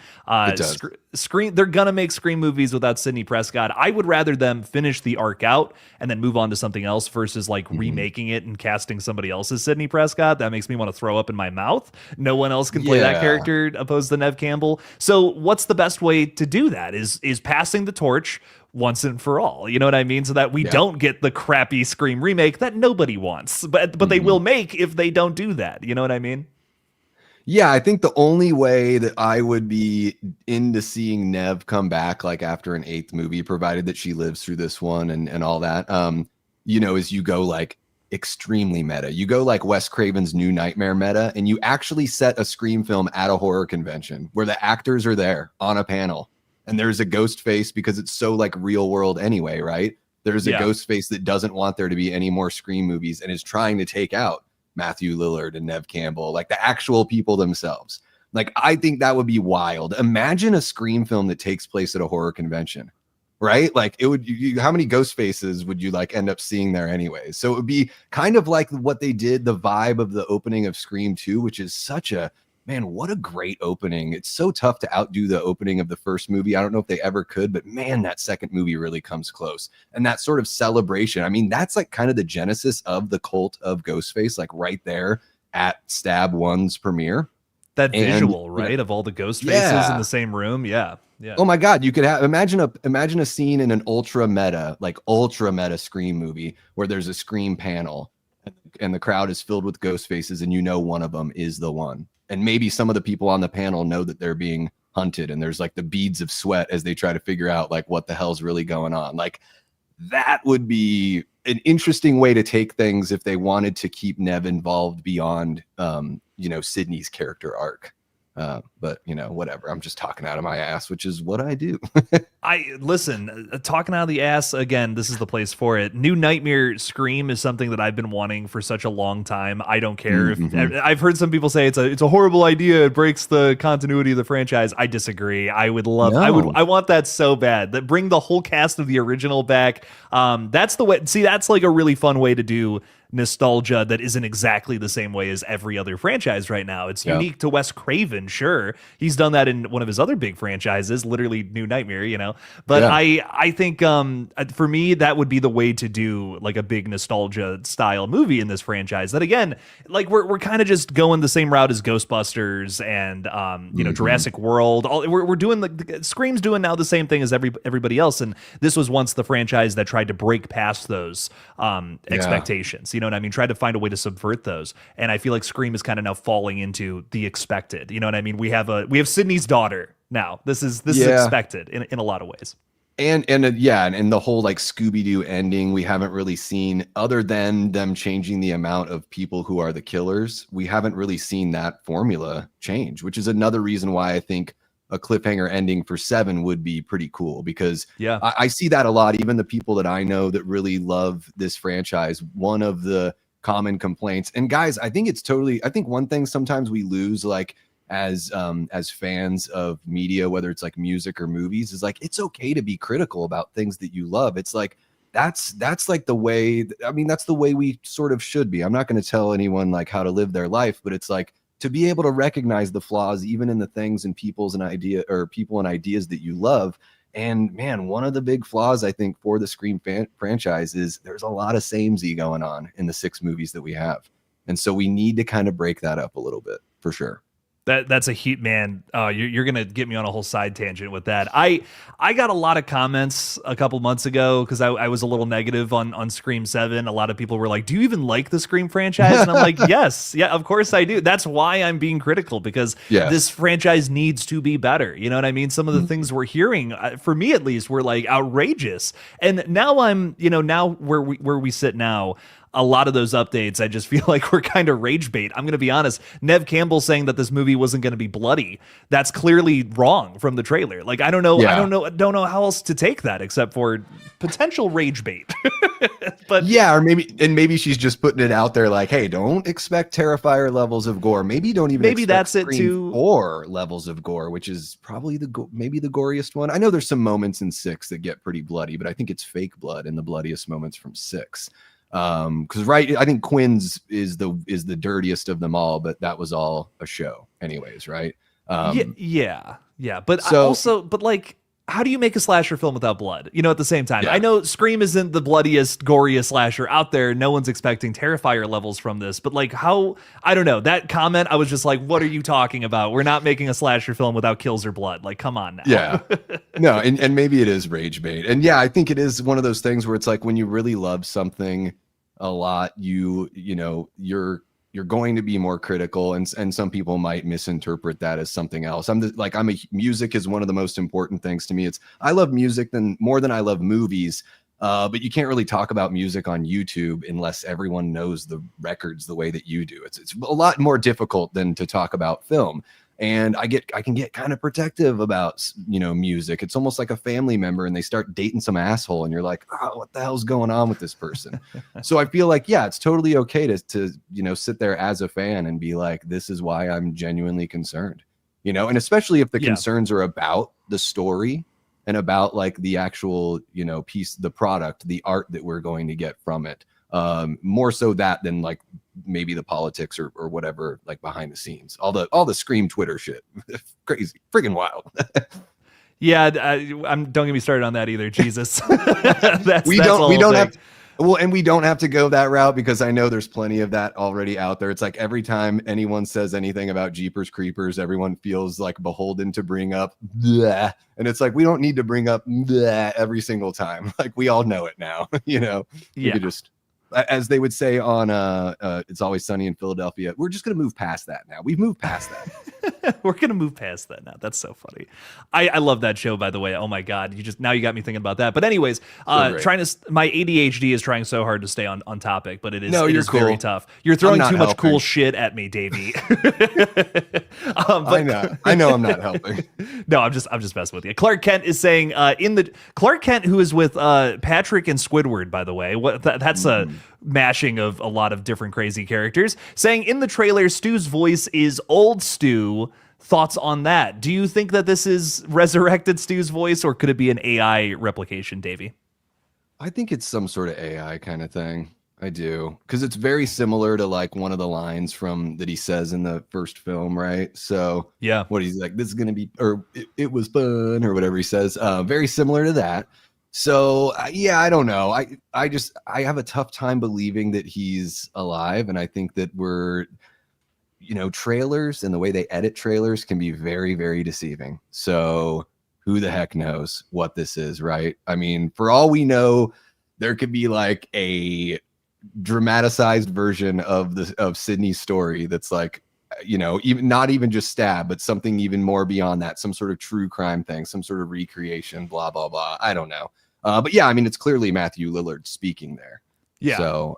[SPEAKER 1] Scream, they're gonna make Scream movies without Sydney Prescott. I would rather them finish the arc out and then move on to something else versus like remaking it and casting somebody else as Sydney Prescott. That makes me want to throw up in my mouth. No one else can play that character opposed to Neve Campbell. So what's the best way to do that is passing the torch once and for all. You know what I mean? So that we don't get the crappy Scream remake that nobody wants, but they will make if they don't do that. You know what I mean?
[SPEAKER 2] Yeah, I think the only way that I would be into seeing Neve come back, like after an 8th movie, provided that she lives through this one and all that, is you go like extremely meta. You go like Wes Craven's New Nightmare meta, and you actually set a Scream film at a horror convention where the actors are there on a panel, and there's a ghost face because it's so like real world anyway, right? There's a ghost face that doesn't want there to be any more Scream movies and is trying to take out Matthew Lillard and Neve Campbell, like the actual people themselves. Like, I think that would be wild. Imagine a Scream film that takes place at a horror convention, right? Like, it would, how many ghost faces would you like end up seeing there anyways? So it would be kind of like what they did, the vibe of the opening of Scream 2, which is such a, man, what a great opening. It's so tough to outdo the opening of the first movie. I don't know if they ever could, but man, that second movie really comes close. And that sort of celebration, I mean, that's like kind of the genesis of the cult of Ghostface, like right there at Stab 1's premiere.
[SPEAKER 1] That visual, right? Of all the ghost faces in the same room. Yeah. Yeah.
[SPEAKER 2] Oh my God. You could have, imagine a scene in an ultra meta Scream movie where there's a Scream panel and the crowd is filled with ghost faces, and one of them is the one. And maybe some of the people on the panel know that they're being hunted, and there's like the beads of sweat as they try to figure out like what the hell's really going on. Like, that would be an interesting way to take things if they wanted to keep Neve involved beyond, Sydney's character arc. But whatever. I'm just talking out of my ass, which is what I do.
[SPEAKER 1] Talking out of the ass again. This is the place for it. New Nightmare Scream is something that I've been wanting for such a long time. I don't care if I've heard some people say it's a horrible idea. It breaks the continuity of the franchise. I disagree. I would love. No. I want that so bad. That bring the whole cast of the original back. That's the way. See, that's like a really fun way to do nostalgia that isn't exactly the same way as every other franchise right now. It's unique to Wes Craven, sure. He's done that in one of his other big franchises, literally New Nightmare, you know. But I think for me that would be the way to do like a big nostalgia style movie in this franchise. That again, like we're kind of just going the same route as Ghostbusters and you know, Jurassic World. We're doing the Scream's doing now the same thing as everybody else, and this was once the franchise that tried to break past those expectations. You know what I mean? Tried to find a way to subvert those. And I feel like Scream is kind of now falling into the expected. You know what I mean? We have Sydney's daughter now. This is expected in a lot of ways.
[SPEAKER 2] And the whole like Scooby-Doo ending, we haven't really seen, other than them changing the amount of people who are the killers, we haven't really seen that formula change, which is another reason why I think a cliffhanger ending for 7 would be pretty cool, because I see that a lot. Even the people that I know that really love this franchise, one of the common complaints, and guys, I think one thing sometimes we lose, like as fans of media, whether it's like music or movies, is like, it's okay to be critical about things that you love. It's like, that's like the way, I mean, that's the way we sort of should be. I'm not going to tell anyone like how to live their life, but it's like, to be able to recognize the flaws even in the things and people and ideas that you love. And man, one of the big flaws I think for the Scream franchise is there's a lot of samey going on in the 6 movies that we have. And so we need to kind of break that up a little bit for sure.
[SPEAKER 1] That's a heat, man. You're gonna get me on a whole side tangent with that. I got a lot of comments a couple months ago because I was a little negative on Scream 7. A lot of people were like, "Do you even like the Scream franchise?" And I'm like, "Yes, yeah, of course I do." That's why I'm being critical, because this franchise needs to be better. You know what I mean? Some of the things we're hearing, for me at least, were like outrageous. And now I'm, you know, now where we sit now, a lot of those updates, I just feel like we're kind of rage bait. I'm going to be honest. Nev Campbell saying that this movie wasn't going to be bloody, that's clearly wrong from the trailer. Like, I don't know how else to take that except for potential rage bait. But
[SPEAKER 2] or maybe she's just putting it out there like, hey, don't expect Terrifier levels of gore. Maybe don't even expect
[SPEAKER 1] that's
[SPEAKER 2] Scream
[SPEAKER 1] it too.
[SPEAKER 2] 4 levels of gore, which is probably maybe the goriest one. I know there's some moments in 6 that get pretty bloody, but I think it's fake blood in the bloodiest moments from 6. Because I think Quinn's is the dirtiest of them all, but that was all a show anyways, right?
[SPEAKER 1] But like, how do you make a slasher film without blood? You know, at the same time, I know Scream isn't the bloodiest, goriest slasher out there. No one's expecting Terrifier levels from this, but like, I don't know, that comment, I was just like, what are you talking about? We're not making a slasher film without kills or blood. Like, come on now.
[SPEAKER 2] Yeah. No, and maybe it is rage bait. And yeah, I think it is one of those things where it's like, when you really love something a lot, you're going to be more critical, and some people might misinterpret that as something else. Music is one of the most important things to me. I love music more than I love movies, but you can't really talk about music on YouTube unless everyone knows the records the way that you do. It's a lot more difficult than to talk about film. And I can get kind of protective about, you know, music. It's almost like a family member and they start dating some asshole and you're like, oh, what the hell's going on with this person? So I feel like, it's totally okay to, you know, sit there as a fan and be like, this is why I'm genuinely concerned, you know, and especially if the concerns are about the story and about like the actual, you know, piece, the product, the art that we're going to get from it. More so that than like maybe the politics or whatever, like behind the scenes, all the Scream Twitter shit. Crazy, freaking wild.
[SPEAKER 1] Don't get me started on that either. Jesus.
[SPEAKER 2] We don't have to go that route, because I know there's plenty of that already out there. It's like every time anyone says anything about Jeepers Creepers, everyone feels like beholden to bring up bleh. And it's like, we don't need to bring up bleh every single time. Like, we all know it now, you know. You could just, as they would say on It's Always Sunny in Philadelphia, we're just going to move past that now. We've moved past that.
[SPEAKER 1] We're going to move past that now. That's so funny. I love that show, by the way. Oh my God. Now you got me thinking about that. But anyways, my ADHD is trying so hard to stay on topic, but it is cool. Very tough. You're throwing too much cool shit at me, Davey.
[SPEAKER 2] I know I'm not helping.
[SPEAKER 1] No, I'm just messing with you. Clark Kent is saying Clark Kent, who is with Patrick and Squidward, by the way. That's a mashing of a lot of different crazy characters, saying in the trailer Stu's voice is old Stu. Thoughts on that? Do you think that this is resurrected Stu's voice, or could it be an AI replication, Davey?
[SPEAKER 2] I think it's some sort of AI kind of thing. I do, because it's very similar to like one of the lines from that he says in the first film, right? So
[SPEAKER 1] yeah,
[SPEAKER 2] what he's like, this is gonna be, or it was fun, or whatever he says. Very similar to that. So yeah, I don't know. I have a tough time believing that he's alive, and I think that trailers and the way they edit trailers can be very, very deceiving. So who the heck knows what this is, right? I mean, for all we know, there could be like a dramatized version of Sydney's story that's like, even not even just stab, but something even more beyond that, some sort of true crime thing, some sort of recreation, blah blah blah. I don't know, but yeah, I mean, it's clearly Matthew Lillard speaking there.
[SPEAKER 1] Yeah.
[SPEAKER 2] So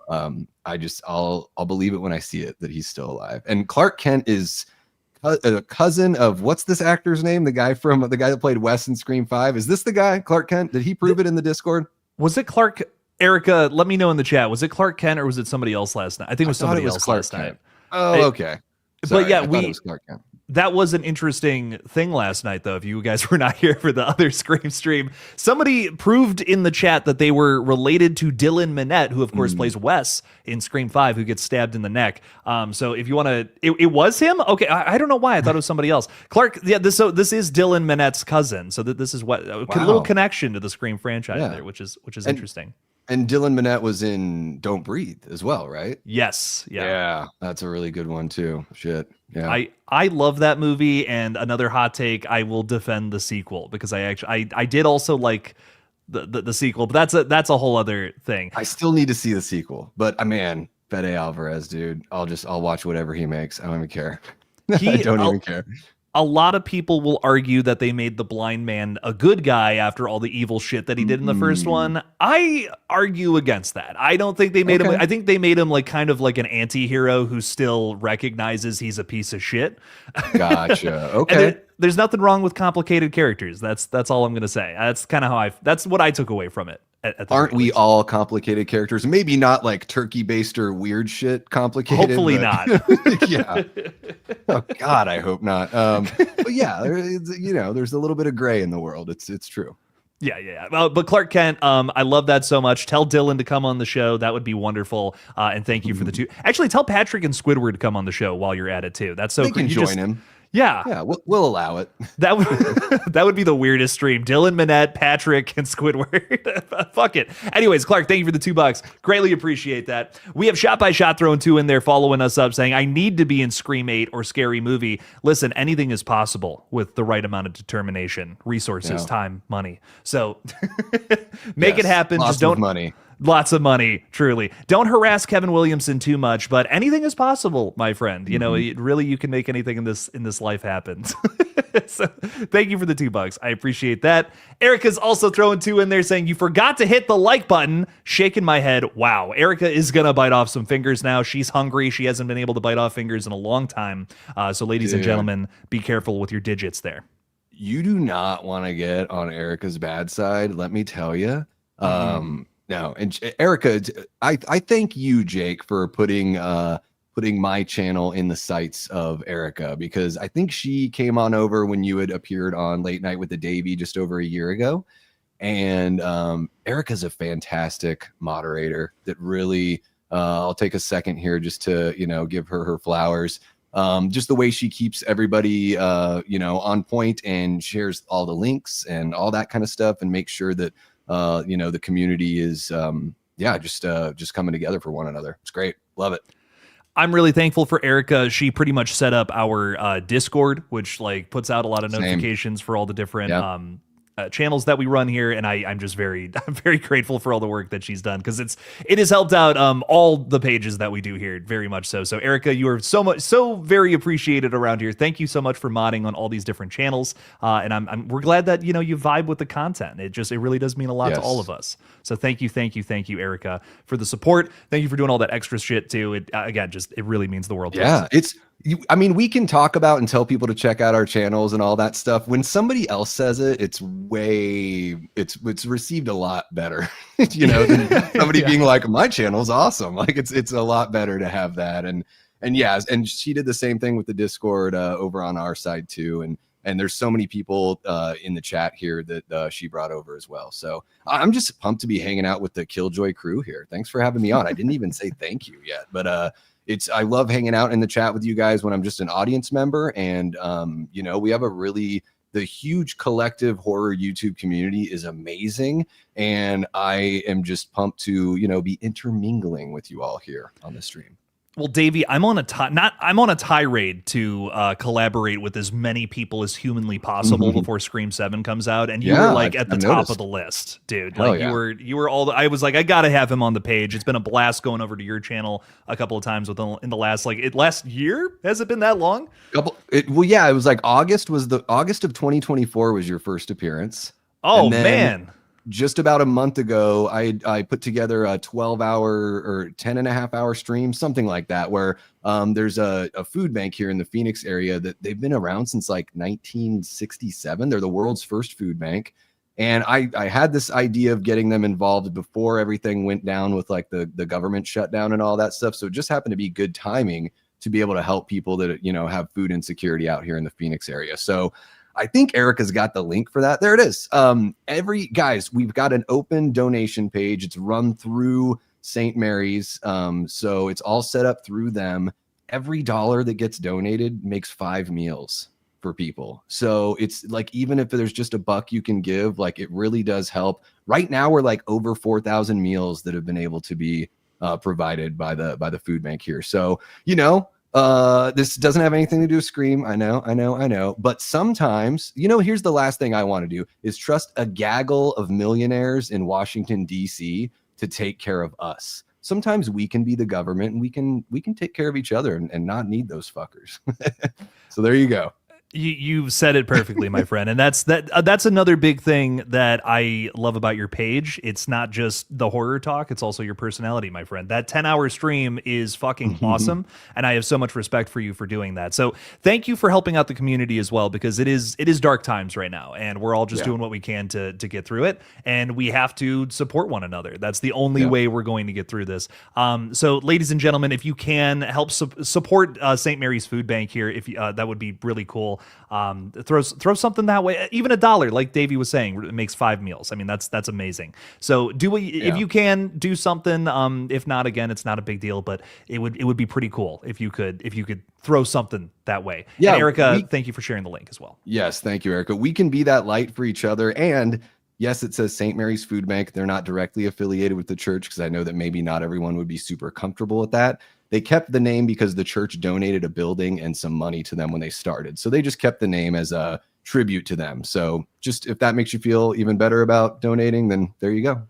[SPEAKER 2] I'll believe it when I see it that he's still alive. And Clark Kent is a cousin of, what's this actor's name? The guy that played Wes in Scream 5. Is this the guy, Clark Kent? Did he prove it in the Discord?
[SPEAKER 1] Was it Clark? Erica, let me know in the chat. Was it Clark Kent or was it somebody else last night? I think it was somebody else last night.
[SPEAKER 2] Oh, okay. Sorry,
[SPEAKER 1] but yeah,
[SPEAKER 2] I thought it was Clark Kent.
[SPEAKER 1] That was an interesting thing last night, though. If you guys were not here for the other Scream stream, somebody proved in the chat that they were related to Dylan Minnette, who of course plays Wes in Scream 5, who gets stabbed in the neck. So if you want to, it was him. Okay, I don't know why I thought it was somebody else. Clark, yeah. This is Dylan Minnette's cousin. So this is what a little connection to the Scream franchise there, which is interesting.
[SPEAKER 2] And Dylan Minnette was in Don't Breathe as well, right?
[SPEAKER 1] Yes.
[SPEAKER 2] Yeah. That's a really good one too. Shit. Yeah.
[SPEAKER 1] I love that movie, and another hot take, I will defend the sequel because I did also like the sequel, but that's a whole other thing.
[SPEAKER 2] I still need to see the sequel, but man, Fede Alvarez, dude, I'll watch whatever he makes. I don't even care. I don't even care.
[SPEAKER 1] A lot of people will argue that they made the blind man a good guy after all the evil shit that he did in the first one. I argue against that. I don't think they made him. I think they made him like kind of like an anti-hero who still recognizes he's a piece of shit.
[SPEAKER 2] Gotcha. Okay.
[SPEAKER 1] There's nothing wrong with complicated characters. That's all I'm going to say. That's kind of how that's what I took away from it.
[SPEAKER 2] Aren't we all complicated characters? Maybe not like turkey baster weird shit complicated.
[SPEAKER 1] Hopefully not.
[SPEAKER 2] Yeah. Oh God, I hope not. But yeah, there's a little bit of gray in the world. It's true.
[SPEAKER 1] Yeah. Well, but Clark Kent, I love that so much. Tell Dylan to come on the show. That would be wonderful. And thank you for the two. Actually, tell Patrick and Squidward to come on the show while you're at it too. That's so cool.
[SPEAKER 2] They can join him.
[SPEAKER 1] Yeah,
[SPEAKER 2] we'll allow it.
[SPEAKER 1] That would be the weirdest stream. Dylan Minnette, Patrick, and Squidward. Fuck it. Anyways, Clark, thank you for the $2. Greatly appreciate that. We have Shot by Shot throwing 2 in there, following us up, saying I need to be in Scream 8 or Scary Movie. Listen, anything is possible with the right amount of determination, resources, time, money. So make it happen. Just don't
[SPEAKER 2] money.
[SPEAKER 1] Lots of money, truly. Don't harass Kevin Williamson too much, but anything is possible, my friend. You know, really, you can make anything in this life happen. So, thank you for the $2. I appreciate that. Erica's also throwing 2 in there, saying you forgot to hit the like button. Shaking my head. Wow, Erica is gonna bite off some fingers now. She's hungry. She hasn't been able to bite off fingers in a long time. So, ladies and gentlemen, be careful with your digits there.
[SPEAKER 2] You do not want to get on Erica's bad side. Let me tell you. No, and Erica, I thank you, Jake, for putting my channel in the sights of Erica, because I think she came on over when you had appeared on Late Night with the Davey just over a year ago. And Erica's a fantastic moderator that really, I'll take a second here just to, give her flowers. Just the way she keeps everybody, on point and shares all the links and all that kind of stuff, and make sure that the community is just coming together for one another. It's great. Love it.
[SPEAKER 1] I'm really thankful for Erica. She pretty much set up our Discord, which like puts out a lot of notifications for all the different channels that we run here, and I'm very grateful for all the work that she's done, because it has helped out all the pages that we do here very much so. So Erica, you are so very appreciated around here. Thank you so much for modding on all these different channels, and we're glad that you vibe with the content. It really does mean a lot to all of us. So thank you, Erica, for the support. Thank you for doing all that extra shit too. It really means the world to us.
[SPEAKER 2] We can talk about and tell people to check out our channels and all that stuff. When somebody else says it, it's received a lot better, than somebody being like, my channel's awesome. Like it's a lot better to have that. And she did the same thing with the Discord over on our side too. And And there's so many people in the chat here that she brought over as well. So I'm just pumped to be hanging out with the Killjoy crew here. Thanks for having me on. I didn't even say thank you yet, but I love hanging out in the chat with you guys when I'm just an audience member. And, you know, we have the huge collective horror YouTube community is amazing. And I am just pumped to, you know, be intermingling with you all here on the stream.
[SPEAKER 1] Well, Davey, I'm on a tirade to collaborate with as many people as humanly possible before Scream 7 comes out, and you were like at the top of the list, dude. Like you were all. I was like, I gotta have him on the page. It's been a blast going over to your channel a couple of times in the last year. Has it been that long?
[SPEAKER 2] It was like August of 2024 was your first appearance.
[SPEAKER 1] Oh man.
[SPEAKER 2] Just about a month ago, I put together a 12-hour or 10.5-hour stream, something like that, where there's a food bank here in the Phoenix area that they've been around since like 1967. They're the world's first food bank. And I had this idea of getting them involved before everything went down with like the government shutdown and all that stuff. So it just happened to be good timing to be able to help people that, you know, have food insecurity out here in the Phoenix area. So I think Erica's got the link for that. There it is. Guys, we've got an open donation page. It's run through St. Mary's. So it's all set up through them. Every dollar that gets donated makes 5 meals for people. So it's like, even if there's just $1 you can give, like it really does help. Right now, we're like over 4,000 meals that have been able to be provided by the food bank here. So, you know, this doesn't have anything to do with Scream. I know. But sometimes, you know, here's the last thing I want to do is trust a gaggle of millionaires in Washington, D.C. to take care of us. Sometimes we can be the government and we can take care of each other and not need those fuckers. So there you go.
[SPEAKER 1] You've said it perfectly, my friend. And that's another big thing that I love about your page. It's not just the horror talk, it's also your personality, my friend. That 10-hour stream is fucking awesome, and I have so much respect for you for doing that. So thank you for helping out the community as well, because it is dark times right now, and we're all just doing what we can to get through it, and we have to support one another. That's the only way we're going to get through this. So ladies and gentlemen, if you can help support St. Mary's Food Bank here, if that would be really cool. Throw something that way, even $1, like Davey was saying, it makes 5 meals. I mean, that's amazing. So if you can do something. If not, again, it's not a big deal, but it would be pretty cool if you could throw something that way. Yeah, and Erica, thank you for sharing the link as well.
[SPEAKER 2] Yes, thank you, Erica. We can be that light for each other. And yes, it says St. Mary's Food Bank. They're not directly affiliated with the church, because I know that maybe not everyone would be super comfortable with that. They kept the name because the church donated a building and some money to them when they started. So they just kept the name as a tribute to them. So just if that makes you feel even better about donating, then there you go.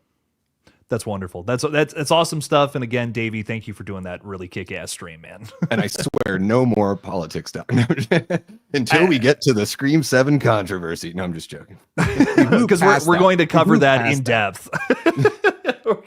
[SPEAKER 1] That's wonderful. That's awesome stuff. And again, Davey, thank you for doing that really kick-ass stream, man.
[SPEAKER 2] And I swear, no more politics talk until we get to the Scream 7 controversy. No, I'm just joking.
[SPEAKER 1] Because we're going to cover that in depth.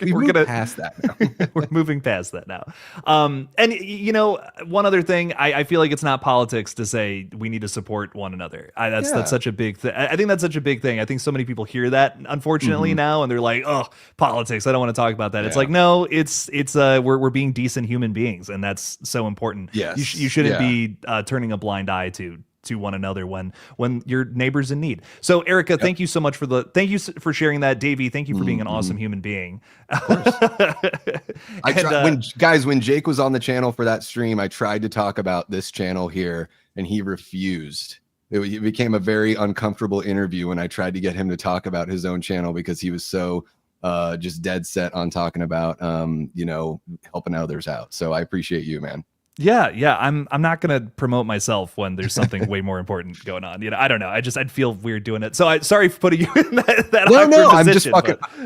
[SPEAKER 1] We're gonna
[SPEAKER 2] pass that now.
[SPEAKER 1] We're moving past that now. And you know, one other thing, I feel like it's not politics to say we need to support one another. That's such a big thing. I think that's such a big thing. I think so many people hear that, unfortunately, now, and they're like, oh, politics, I don't want to talk about that. It's like, no, it's we're being decent human beings, and that's so important.
[SPEAKER 2] Yes.
[SPEAKER 1] You shouldn't be turning a blind eye to one another when your neighbor's in need. So Erica, thank you so much for sharing that. Davey, thank you for being an awesome human being.
[SPEAKER 2] Of course. When Jake was on the channel for that stream, I tried to talk about this channel here and he refused. It became a very uncomfortable interview when I tried to get him to talk about his own channel, because he was so just dead set on talking about you know, helping others out. So I appreciate you, man.
[SPEAKER 1] Yeah. I'm not gonna promote myself when there's something way more important going on. You know, I don't know. I'd feel weird doing it. So sorry for putting you in that awkward position.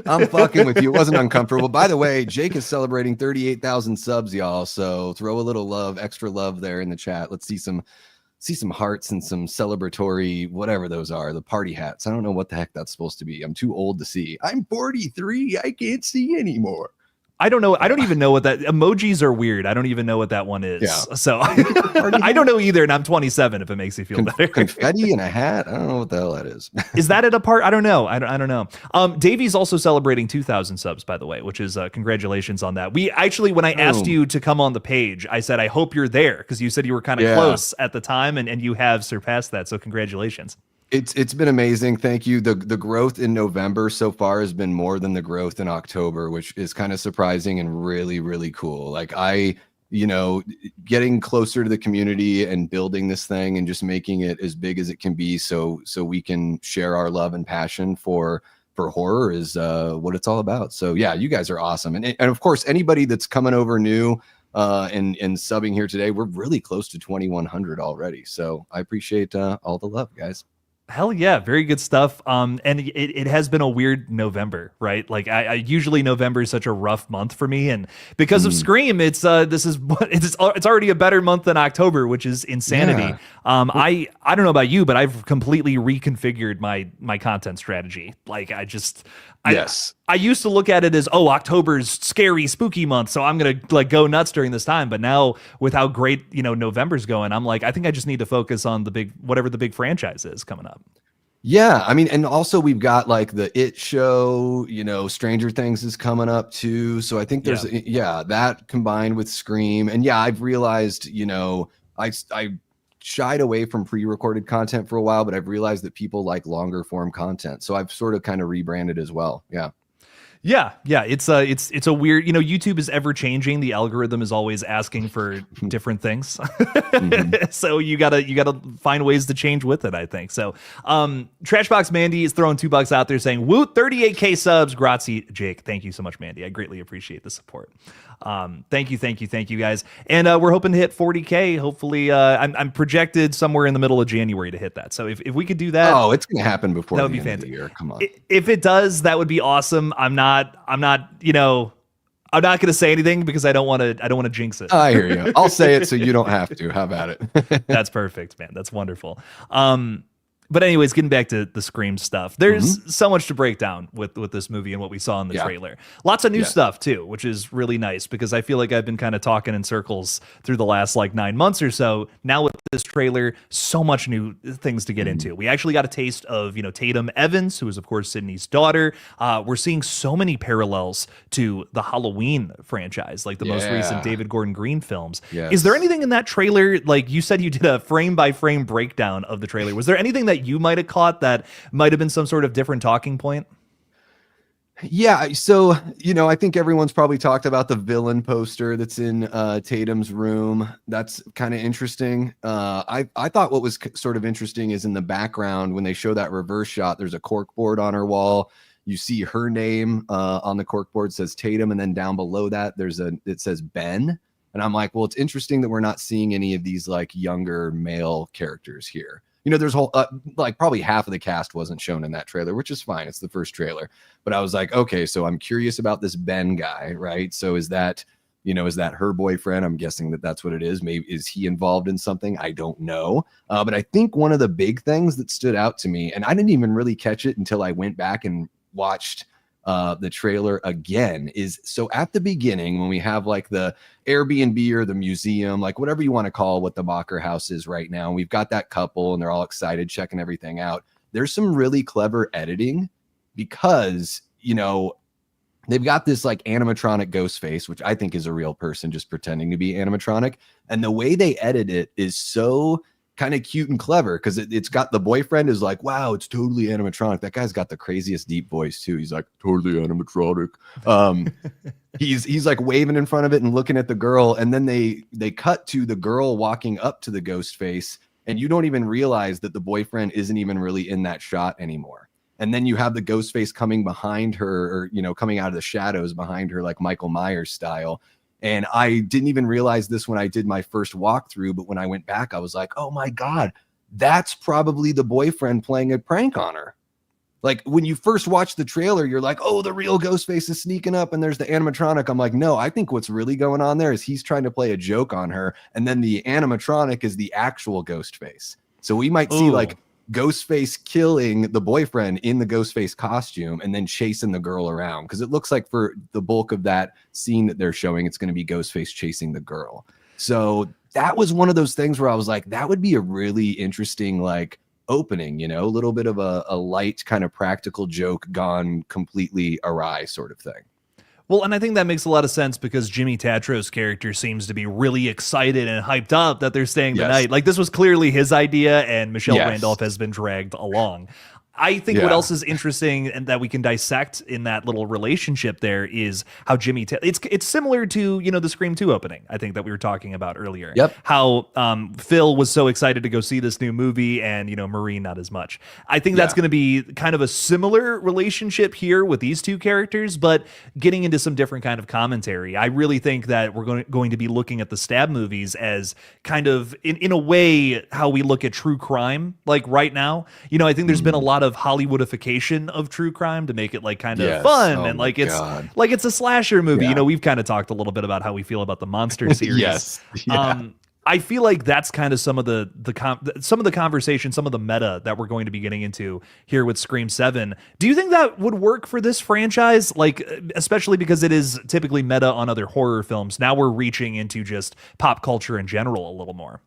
[SPEAKER 2] I'm fucking with you. It wasn't uncomfortable. By the way, Jake is celebrating 38,000 subs, y'all. So throw a little love, extra love there in the chat. Let's see some hearts and some celebratory, whatever those are, the party hats. I don't know what the heck that's supposed to be. I'm too old to see. I'm 43. I can't see anymore.
[SPEAKER 1] I don't know. I don't even know what that emojis are weird. I don't even know what that one is.
[SPEAKER 2] Yeah.
[SPEAKER 1] So I don't know either. And I'm 27 if it makes you feel better.
[SPEAKER 2] Confetti in a hat. I don't know what the hell that is.
[SPEAKER 1] Is that at a part? I don't know. I don't know. Davey's also celebrating 2,000 subs, by the way, which is congratulations on that. We actually, when I asked you to come on the page, I said, I hope you're there because you said you were kind of close at the time and you have surpassed that. So congratulations.
[SPEAKER 2] It's been amazing. Thank you. The growth in November so far has been more than the growth in October, which is kind of surprising and really, really cool. Like getting closer to the community and building this thing and just making it as big as it can be so we can share our love and passion for horror is what it's all about. So yeah, you guys are awesome. And of course, anybody that's coming over new and subbing here today, we're really close to 2,100 already. So I appreciate all the love, guys.
[SPEAKER 1] Hell yeah, very good stuff. And it has been a weird November, right? Like I usually November is such a rough month for me, and because of Scream, it's already a better month than October, which is insanity.
[SPEAKER 2] Yeah.
[SPEAKER 1] I don't know about you, but I've completely reconfigured my content strategy. Like I used to look at it as, October's scary, spooky month, so I'm gonna like go nuts during this time. But now with how great November's going, I'm like, I think I just need to focus on whatever the big franchise is coming up.
[SPEAKER 2] Yeah, I mean, and also we've got like the It show, Stranger Things is coming up too. So I think there's that combined with Scream, and I've realized I shied away from pre-recorded content for a while, but I've realized that people like longer form content. So I've sort of kind of rebranded as well. Yeah.
[SPEAKER 1] Yeah. It's a weird, YouTube is ever changing. The algorithm is always asking for different things. So you gotta find ways to change with it, I think. So Trashbox Mandy is throwing $2 out there saying, woot, 38K subs. Grazie, Jake. Thank you so much, Mandy. I greatly appreciate the support. Thank you guys. And we're hoping to hit 40K. Hopefully, I'm projected somewhere in the middle of January to hit that. So if we could do that,
[SPEAKER 2] it's gonna happen before
[SPEAKER 1] that would
[SPEAKER 2] the
[SPEAKER 1] be
[SPEAKER 2] end
[SPEAKER 1] fantastic.
[SPEAKER 2] of the year. Come on.
[SPEAKER 1] If it does, that would be awesome. I'm not going to say anything because I don't want to jinx it.
[SPEAKER 2] I hear you. I'll say it so you don't have to. How about it?
[SPEAKER 1] That's perfect, man. That's wonderful. But anyways, getting back to the Scream stuff, there's so much to break down with this movie and what we saw in the trailer. Lots of new stuff too, which is really nice because I feel like I've been kind of talking in circles through the last 9 months or so. Now with this trailer, so much new things to get into. We actually got a taste of, Tatum Evans, who is of course Sydney's daughter. We're seeing so many parallels to the Halloween franchise, like the most recent David Gordon Green films.
[SPEAKER 2] Yes.
[SPEAKER 1] Is there anything in that trailer, like you said you did a frame by frame breakdown of the trailer, was there anything that you might have caught that might have been some sort of different talking point?
[SPEAKER 2] Yeah, so I think everyone's probably talked about the villain poster that's in Tatum's room. That's kind of interesting. I thought what was sort of interesting is in the background when they show that reverse shot, there's a cork board on her wall. You see her name on the cork board, says Tatum, and then down below that it says Ben. And I'm like, well, it's interesting that we're not seeing any of these younger male characters here. There's whole probably half of the cast wasn't shown in that trailer, which is fine. It's the first trailer. But I was like, okay, so I'm curious about this Ben guy, right? So is that her boyfriend? I'm guessing that's what it is. Maybe is he involved in something? I don't know. But I think one of the big things that stood out to me, and I didn't even really catch it until I went back and watched the trailer again, is so at the beginning when we have the Airbnb or the museum, whatever you want to call what the Mocker house is right now, we've got that couple and they're all excited checking everything out. There's some really clever editing because they've got this animatronic ghost face, which I think is a real person just pretending to be animatronic, and the way they edit it is so kind of cute and clever because it's got the boyfriend is like, wow, it's totally animatronic. That guy's got the craziest deep voice too. He's like, totally animatronic. He's waving in front of it and looking at the girl, and then they cut to the girl walking up to the ghost face, and you don't even realize that the boyfriend isn't even really in that shot anymore. And then you have the ghost face coming behind her, or coming out of the shadows behind her, like Michael Myers style. And I didn't even realize this when I did my first walkthrough, but when I went back, I was like, oh my God, that's probably the boyfriend playing a prank on her. When you first watch the trailer, you're like, oh, the real Ghostface is sneaking up and there's the animatronic. I'm like, no, I think what's really going on there is he's trying to play a joke on her. And then the animatronic is the actual Ghostface. So we might see Ghostface killing the boyfriend in the Ghostface costume and then chasing the girl around, because it looks like for the bulk of that scene that they're showing, it's going to be Ghostface chasing the girl. So that was one of those things where I was like, that would be a really interesting like opening, you know, a little bit of a light kind of practical joke gone completely awry sort of thing.
[SPEAKER 1] Well, and I think that makes a lot of sense because Jimmy Tatro's character seems to be really excited and hyped up that they're staying the night. Like, this was clearly his idea, and Michelle Randolph has been dragged along. I think what else is interesting and that we can dissect in that little relationship there is how it's similar to, you know, the Scream 2 opening, I think, that we were talking about earlier. How Phil was so excited to go see this new movie and, you know, Marie not as much. I think that's going to be kind of a similar relationship here with these two characters, but getting into some different kind of commentary. I really think that we're going to be looking at the Stab movies as kind of, in a way, how we look at true crime, like right now. You know, I think there's been a lot of Hollywoodification of true crime to make it like kind of fun and like it's a slasher movie. You know, we've kind of talked a little bit about how we feel about the Monster series. I feel like that's kind of some of the conversation, some of the meta that we're going to be getting into here with Scream 7. Do you think that would work for this franchise? Like, especially because it is typically meta on other horror films. Now we're reaching into just pop culture in general a little more.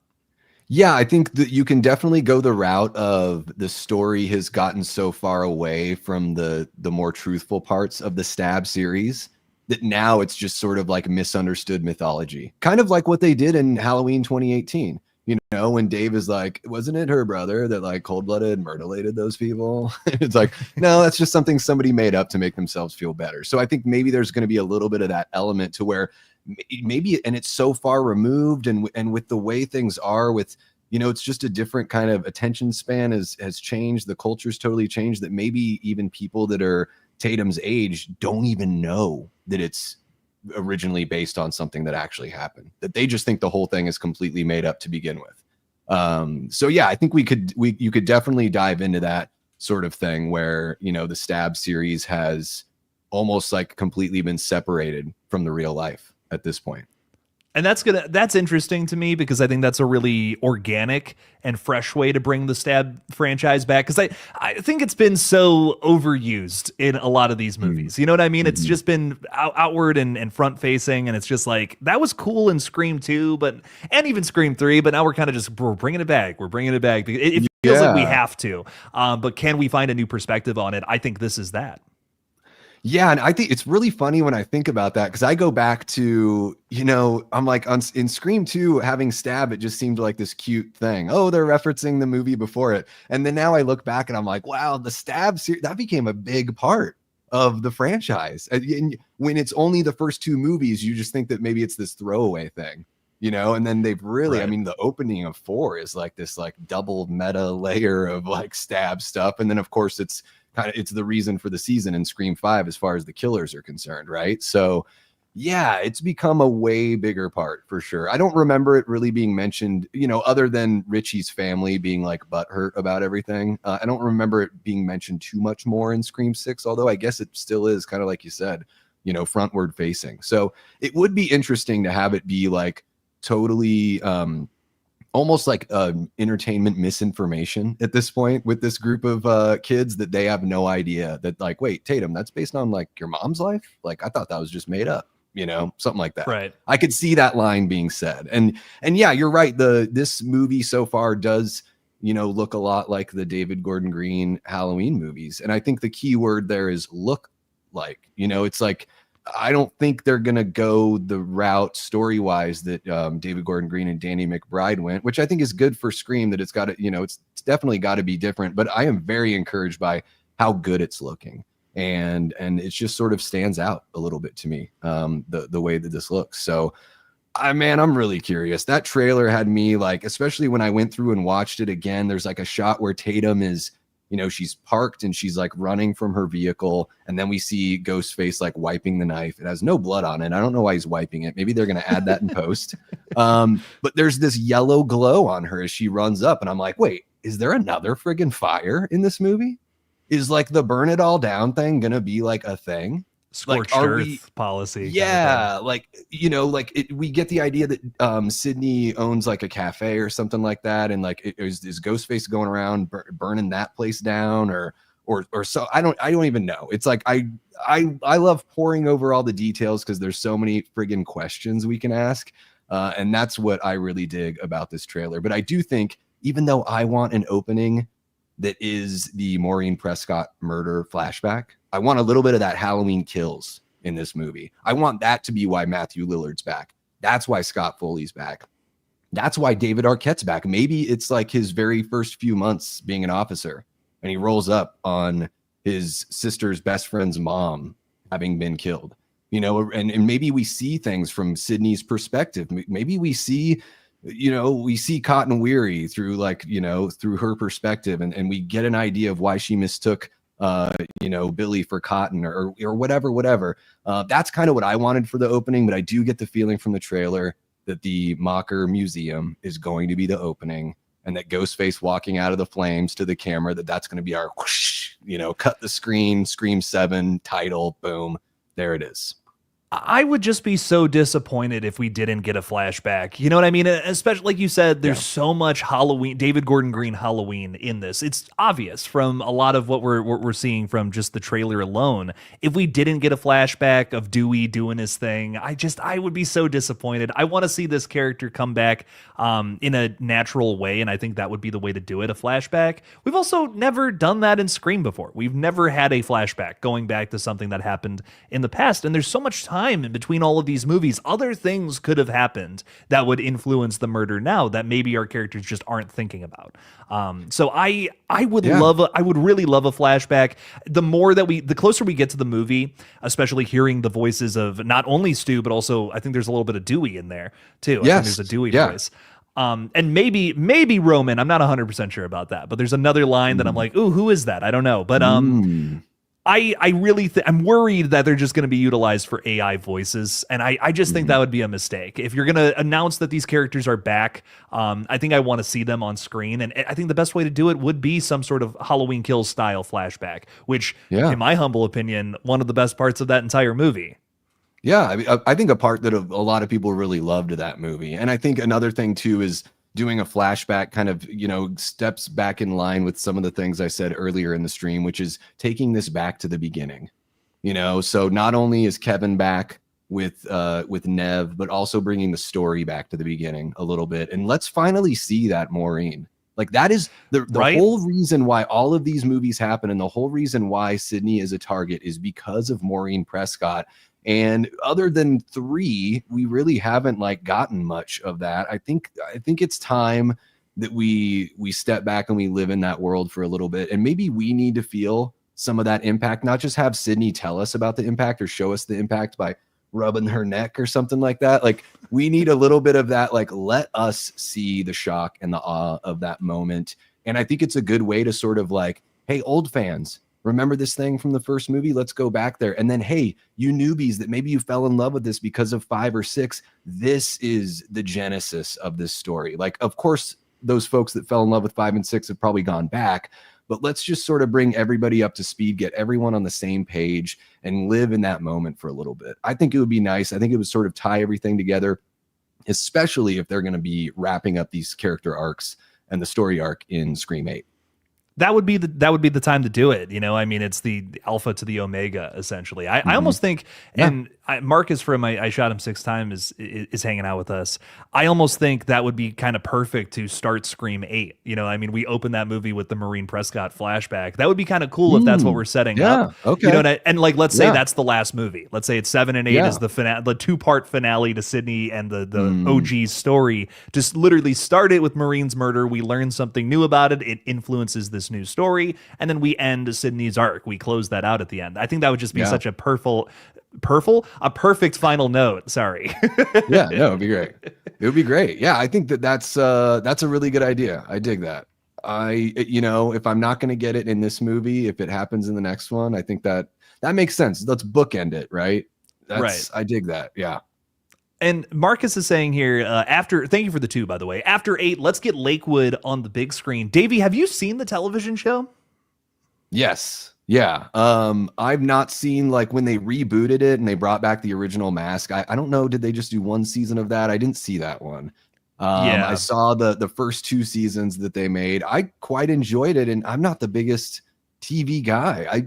[SPEAKER 2] Yeah, I think that you can definitely go the route of the story has gotten so far away from the more truthful parts of the Stab series that now it's just sort of like misunderstood mythology. Kind of like what they did in Halloween 2018. You know, when Dave is like, wasn't it her brother that like cold-blooded mutilated those people? It's like, no, that's just something somebody made up to make themselves feel better. So I think maybe there's going to be a little bit of that element to where maybe, and it's so far removed, and with the way things are with, you know, it's just a different kind of attention span has changed. The culture's totally changed, that maybe even people that are Tatum's age don't even know that it's originally based on something that actually happened, that they just think the whole thing is completely made up to begin with. So yeah, I think you could definitely dive into that sort of thing where, you know, the Stab series has almost like completely been separated from the real life at this point.
[SPEAKER 1] And that's interesting to me because I think that's a really organic and fresh way to bring the Stab franchise back. Because I think it's been so overused in a lot of these movies. You know what I mean? It's just been outward and front facing, and it's just like, that was cool in Scream 2, and even Scream 3, but now we're kind of just, we're bringing it back. We're bringing it back. It feels like we have to. But can we find a new perspective on it? I think this is that.
[SPEAKER 2] Yeah, and I think it's really funny when I think about that, because I go back to, you know, I'm like, in Scream 2, having Stab, it just seemed like this cute thing. Oh, they're referencing the movie before it. And then now I look back and I'm like, wow, the Stab series, that became a big part of the franchise. And when it's only the first two movies, you just think that maybe it's this throwaway thing, you know, and then they've really, I mean, the opening of 4 is like this like double meta layer of like Stab stuff. And then of course it's the reason for the season in Scream 5 as far as the killers are concerned, right? So yeah, it's become a way bigger part for sure. I don't remember it really being mentioned, you know, other than Richie's family being like butthurt about everything. I don't remember it being mentioned too much more in Scream 6, although I guess it still is kind of like you said, you know, frontward facing. So it would be interesting to have it be like totally almost like entertainment misinformation at this point with this group of kids, that they have no idea that like, wait, Tatum, that's based on like your mom's life? Like, I thought that was just made up, you know, something like that.
[SPEAKER 1] Right.
[SPEAKER 2] I could see that line being said. And yeah, you're right. This movie so far does, you know, look a lot like the David Gordon Green Halloween movies. And I think the key word there is look like, you know, it's like, I don't think they're going to go the route story-wise that David Gordon Green and Danny McBride went, which I think is good for Scream, that it's got to, you know, it's definitely got to be different. But I am very encouraged by how good it's looking. And it just sort of stands out a little bit to me, the way that this looks. So, I'm really curious. That trailer had me like, especially when I went through and watched it again, there's like a shot where Tatum is, you know, she's parked and she's like running from her vehicle. And then we see Ghostface like wiping the knife. It has no blood on it. I don't know why he's wiping it. Maybe they're going to add that in post. But there's this yellow glow on her as she runs up. And I'm like, wait, is there another friggin' fire in this movie? Is like the burn it all down thing going to be like a thing?
[SPEAKER 1] scorched earth policy.
[SPEAKER 2] Yeah, like, you know, like we get the idea that Sydney owns like a cafe or something like that, and like is Ghostface going around burning that place down, or so I don't even know. It's like I love poring over all the details because there's so many friggin' questions we can ask, and that's what I really dig about this trailer. But I do think, even though I want an opening that is the Maureen Prescott murder flashback, I want a little bit of that Halloween Kills in this movie. I want that to be why Matthew Lillard's back. That's why Scott Foley's back. That's why David Arquette's back. Maybe it's like his very first few months being an officer, and he rolls up on his sister's best friend's mom having been killed, you know, and maybe we see things from Sydney's perspective. Maybe we see, you know, we see Cotton Weary through, like, you know, through her perspective, and we get an idea of why she mistook, you know, Billy for Cotton, or whatever. That's kind of what I wanted for the opening, but I do get the feeling from the trailer that the Mocker Museum is going to be the opening, and that Ghostface walking out of the flames to the camera, that's going to be our whoosh, you know, cut the screen, Scream 7 title, boom, there it is.
[SPEAKER 1] I would just be so disappointed if we didn't get a flashback. You know what I mean? Especially, like you said, there's so much Halloween, David Gordon Green Halloween in this. It's obvious from a lot of what we're seeing from just the trailer alone. If we didn't get a flashback of Dewey doing his thing, I would be so disappointed. I want to see this character come back in a natural way, and I think that would be the way to do it, a flashback. We've also never done that in Scream before. We've never had a flashback going back to something that happened in the past, and there's so much time in between all of these movies. Other things could have happened that would influence the murder now that maybe our characters just aren't thinking about. So I would really love a flashback. The closer we get to the movie, especially hearing the voices of not only Stu, but also I think there's a little bit of Dewey in there too.
[SPEAKER 2] Yes.
[SPEAKER 1] I think there's a Dewey voice. And maybe Roman, I'm not 100% sure about that, but there's another line that I'm like, ooh, who is that? I don't know. But I really I'm worried that they're just going to be utilized for AI voices, and I just think that would be a mistake. If you're going to announce that these characters are back, I think I want to see them on screen, and I think the best way to do it would be some sort of Halloween Kills style flashback, which, in my humble opinion, one of the best parts of that entire movie.
[SPEAKER 2] Yeah, I mean, I think a part that a lot of people really loved that movie, and I think another thing too is doing a flashback kind of, you know, steps back in line with some of the things I said earlier in the stream, which is taking this back to the beginning, you know. So not only is Kevin back with Nev, but also bringing the story back to the beginning a little bit, and let's finally see that Maureen. Like, that is the whole reason why all of these movies happen, and the whole reason why Sydney is a target is because of Maureen Prescott. And other than 3, we really haven't like gotten much of that. I think it's time that we step back and we live in that world for a little bit, and maybe we need to feel some of that impact, not just have Sydney tell us about the impact or show us the impact by rubbing her neck or something like that. Like, we need a little bit of that, like, let us see the shock and the awe of that moment. And I think it's a good way to sort of like, hey, old fans, remember this thing from the first movie? Let's go back there. And then, hey, you newbies that maybe you fell in love with this because of 5 or 6, this is the genesis of this story. Like, of course, those folks that fell in love with 5 and 6 have probably gone back, but let's just sort of bring everybody up to speed, get everyone on the same page, and live in that moment for a little bit. I think it would be nice. I think it would sort of tie everything together, especially if they're going to be wrapping up these character arcs and the story arc in Scream 8.
[SPEAKER 1] That would be the time to do it. You know, I mean, it's the alpha to the omega, essentially. I almost think, and Marcus from I Shot Him 6 Times is hanging out with us. I almost think that would be kind of perfect to start Scream 8. You know, I mean, we open that movie with the Maureen Prescott flashback. That would be kind of cool if that's what we're setting up.
[SPEAKER 2] Okay.
[SPEAKER 1] You know, and like, let's say that's the last movie. Let's say it's 7 and 8 is the finale, the 2-part finale to Sydney and the OG's story. Just literally start it with Maureen's murder. We learn something new about it. It influences this new story, and then we end Sydney's arc. We close that out at the end. I think that would just be such a perfect final note. Sorry.
[SPEAKER 2] Yeah, no, it'd be great. It would be great. Yeah, I think that's a really good idea. I dig that. You know, if I'm not going to get it in this movie, if it happens in the next one, I think that makes sense. Let's bookend it, right? Right. I dig that. Yeah.
[SPEAKER 1] And Marcus is saying here, thank you for the 2, by the way. After 8, let's get Lakewood on the big screen. Davey, have you seen the television show?
[SPEAKER 2] Yes. Yeah. I've not seen like when they rebooted it and they brought back the original mask. I don't know. Did they just do one season of that? I didn't see that one. I saw the first 2 seasons that they made. I quite enjoyed it, and I'm not the biggest TV guy.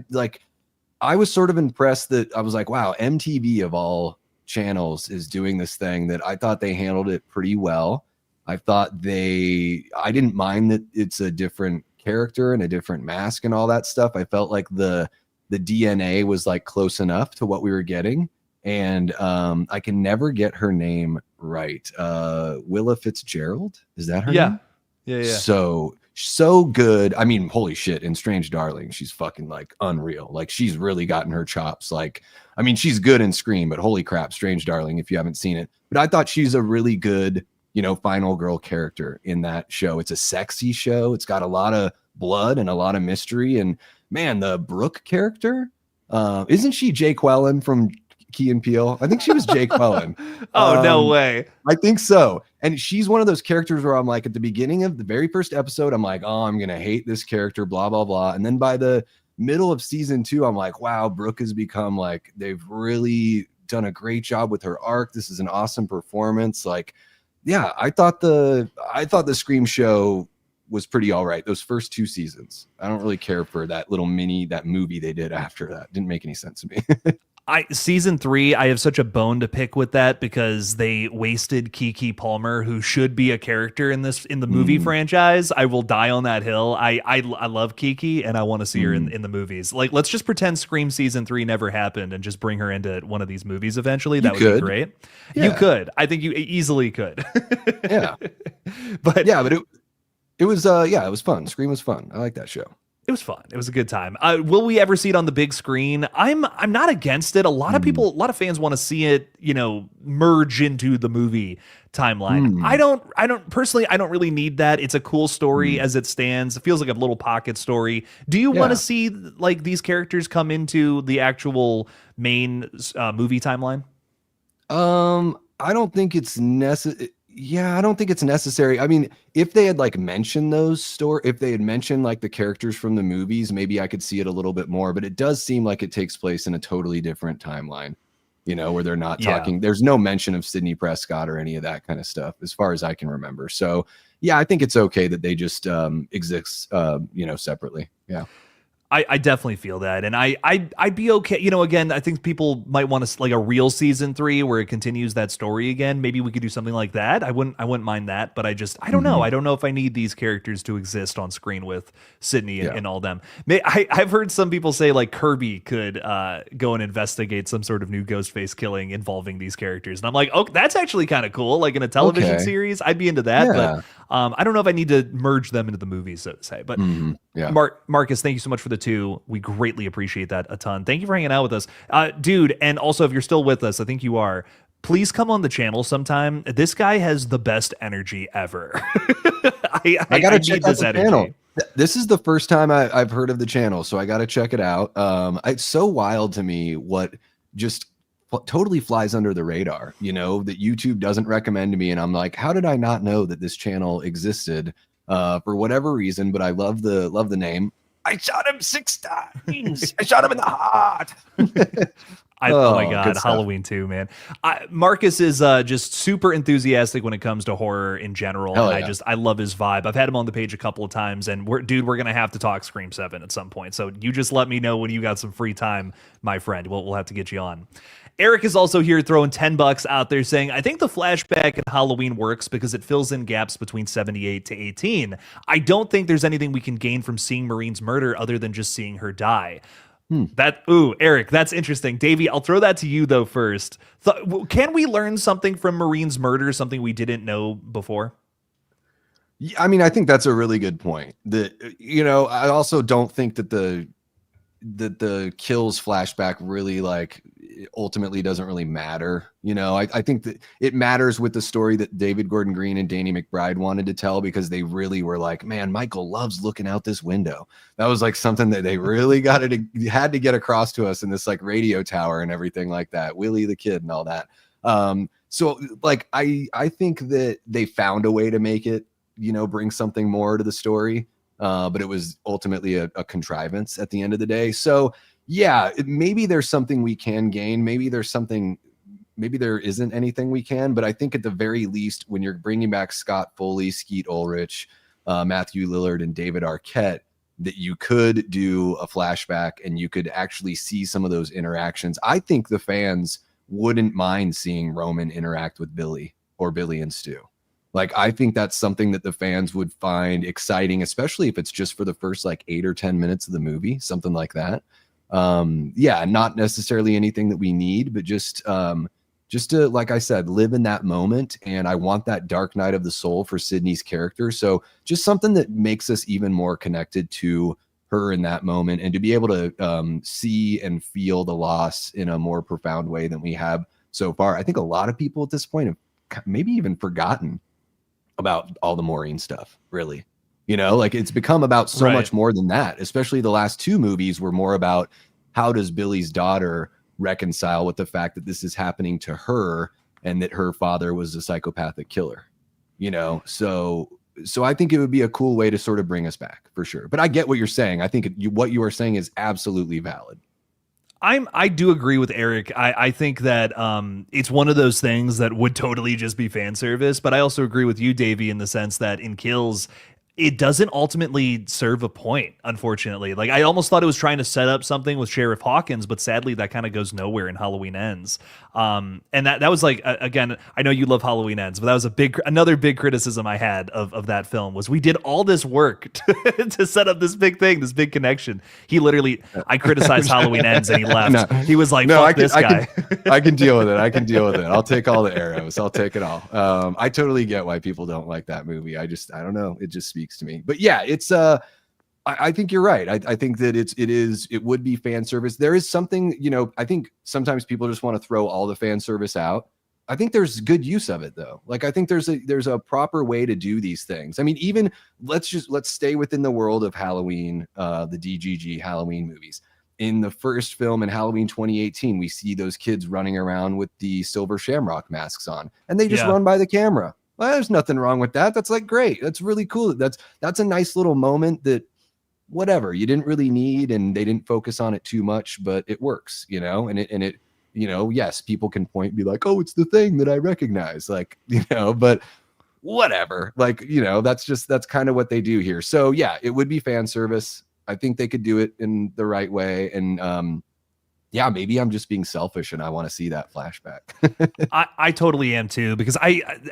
[SPEAKER 2] I was sort of impressed that I was like, wow, MTV of all channels is doing this thing that I thought they handled it pretty well. I didn't mind that it's a different character and a different mask and all that stuff. I felt like the DNA was like close enough to what we were getting. And I can never get her name right. Willa Fitzgerald, is that her name?
[SPEAKER 1] Yeah.
[SPEAKER 2] So good. I mean, holy shit, in Strange Darling, she's fucking like unreal. Like she's really gotten her chops. Like, I mean, she's good in Scream, but holy crap, Strange Darling, if you haven't seen it. But I thought she's a really good, final girl character in that show. It's a sexy show. It's got a lot of blood and a lot of mystery. And man, the Brooke character, isn't she Jake Wellen from Key and Peele? I think she was Jake Wellen.
[SPEAKER 1] Oh, no way.
[SPEAKER 2] I think so. And she's one of those characters where I'm like, at the beginning of the very first episode, I'm like, oh, I'm going to hate this character, blah, blah, blah. And then by the middle of season 2, I'm like, wow, Brooke has become like, they've really done a great job with her arc. This is an awesome performance. Like, yeah, I thought the Scream show was pretty all right. Those first 2 seasons. I don't really care for that movie they did after that. Didn't make any sense to me.
[SPEAKER 1] Season 3, I have such a bone to pick with that because they wasted Keke Palmer, who should be a character in the movie franchise. I will die on that hill. I love Keke and I want to see her in the movies. Like, let's just pretend Scream season 3 never happened and just bring her into one of these movies eventually. That would be great. Yeah. You could. I think you easily could.
[SPEAKER 2] Yeah. But it was it was fun. Scream was fun. I like that show.
[SPEAKER 1] It was fun. It was a good time. Will we ever see it on the big screen? I'm not against it. A lot of fans want to see it, merge into the movie timeline. I don't personally, I don't really need that. It's a cool story as it stands. It feels like a little pocket story. Do you want to see like these characters come into the actual main movie timeline?
[SPEAKER 2] I don't think it's necessary. Yeah, I don't think it's necessary. I mean, if they had like mentioned if they had mentioned like the characters from the movies, maybe I could see it a little bit more, but it does seem like it takes place in a totally different timeline, where they're not talking. There's no mention of Sidney Prescott or any of that kind of stuff as far as I can remember. So yeah, I think it's okay that they just exist, separately. Yeah.
[SPEAKER 1] I definitely feel that, and I'd be okay. Again, I think people might want to like a real season 3 where it continues that story again. Maybe we could do something like that. I wouldn't mind that, but I don't know. I don't know if I need these characters to exist on screen with Sydney and all them. I've heard some people say like Kirby could go and investigate some sort of new Ghostface killing involving these characters, and I'm like, oh, that's actually kind of cool. Like in a television series, I'd be into that, but I don't know if I need to merge them into the movies, so to say. But Marcus, thank you so much for the 2. We greatly appreciate that a ton. Thank you for hanging out with us, dude. And also, if you're still with us, I think you are. Please come on the channel sometime. This guy has the best energy ever. I gotta check out the channel.
[SPEAKER 2] This is the first time I've heard of the channel, so I gotta check it out. It's so wild to me what just totally flies under the radar, that YouTube doesn't recommend to me, and I'm like, how did I not know that this channel existed for whatever reason? But I love the name. I shot him 6 times. I shot him in the heart.
[SPEAKER 1] Oh my God, Halloween 2, man. Marcus is just super enthusiastic when it comes to horror in general. And I love his vibe. I've had him on the page a couple of times, and we're going to have to talk Scream 7 at some point. So you just let me know when you got some free time, my friend. We'll have to get you on. Eric is also here throwing $10 out there saying, I think the flashback in Halloween works because it fills in gaps between 78 to 18. I don't think there's anything we can gain from seeing Maureen's murder other than just seeing her die. Eric, that's interesting. Davey, I'll throw that to you though first. Can we learn something from Maureen's murder, something we didn't know before?
[SPEAKER 2] I mean, I think that's a really good point. I also don't think that the kills flashback really ultimately doesn't really matter. I think that it matters with the story that David Gordon Green and Danny McBride wanted to tell, because they really were like, man, Michael loves looking out this window. That was like something that they really had to get across to us in this like radio tower and everything like that. Willie the Kid and all that. So like, I think that they found a way to make it, bring something more to the story. but it was ultimately a contrivance at the end of the day. So yeah, maybe there's something we can gain. Maybe there isn't anything we can, but I think at the very least, when you're bringing back Scott Foley, Skeet Ulrich, Matthew Lillard, and David Arquette, that you could do a flashback and you could actually see some of those interactions. I think the fans wouldn't mind seeing Roman interact with Billy or Billy and Stu. Like, I think that's something that the fans would find exciting, especially if it's just for the first like 8 or 10 minutes of the movie, something like that. Yeah, not necessarily anything that we need, but just to, like I said, live in that moment. And I want that dark night of the soul for Sydney's character. So just something that makes us even more connected to her in that moment, and to be able to see and feel the loss in a more profound way than we have so far. I think a lot of people at this point have maybe even forgotten about all the Maureen stuff, really. You know, like, it's become about so much more than that. Especially the last 2 movies were more about how does Billy's daughter reconcile with the fact that this is happening to her and that her father was a psychopathic killer, you know? So I think it would be a cool way to sort of bring us back, for sure. But I get what you're saying. I think what you are saying is absolutely valid.
[SPEAKER 1] I do agree with Eric. I think that it's one of those things that would totally just be fan service, but I also agree with you, Davey, in the sense that in Kills, it doesn't ultimately serve a point, unfortunately. Like, I almost thought it was trying to set up something with Sheriff Hawkins, but sadly that kind of goes nowhere in Halloween Ends. And that was like, again, I know you love Halloween Ends, but that was another big criticism I had of that film was we did all this work to set up this big thing, this big connection. He literally, I criticized Halloween Ends and he left. No, he was like, fuck this guy.
[SPEAKER 2] I can deal with it. I can deal with it. I'll take all the arrows. I'll take it all. I totally get why people don't like that movie. I don't know. It just speaks to me. But yeah, it's I think you're right. I think that it would be fan service. There is something, you know, I think sometimes people just want to throw all the fan service out. I think there's good use of it, though. Like, I think there's a proper way to do these things. I mean, even let's stay within the world of Halloween, the DGG Halloween movies. In the first film in Halloween 2018, we see those kids running around with the silver shamrock masks on, and they just run by the camera. Well, there's nothing wrong with that. That's like great. That's really cool. That's a nice little moment that, whatever, you didn't really need, and they didn't focus on it too much, but it works, you know. And it you know, yes, people can point and be like, oh, it's the thing that I recognize, like, you know, but whatever, like, you know, that's kind of what they do here. So yeah, it would be fan service. I think they could do it in the right way. And yeah, maybe I'm just being selfish and I want to see that flashback.
[SPEAKER 1] I totally am too, because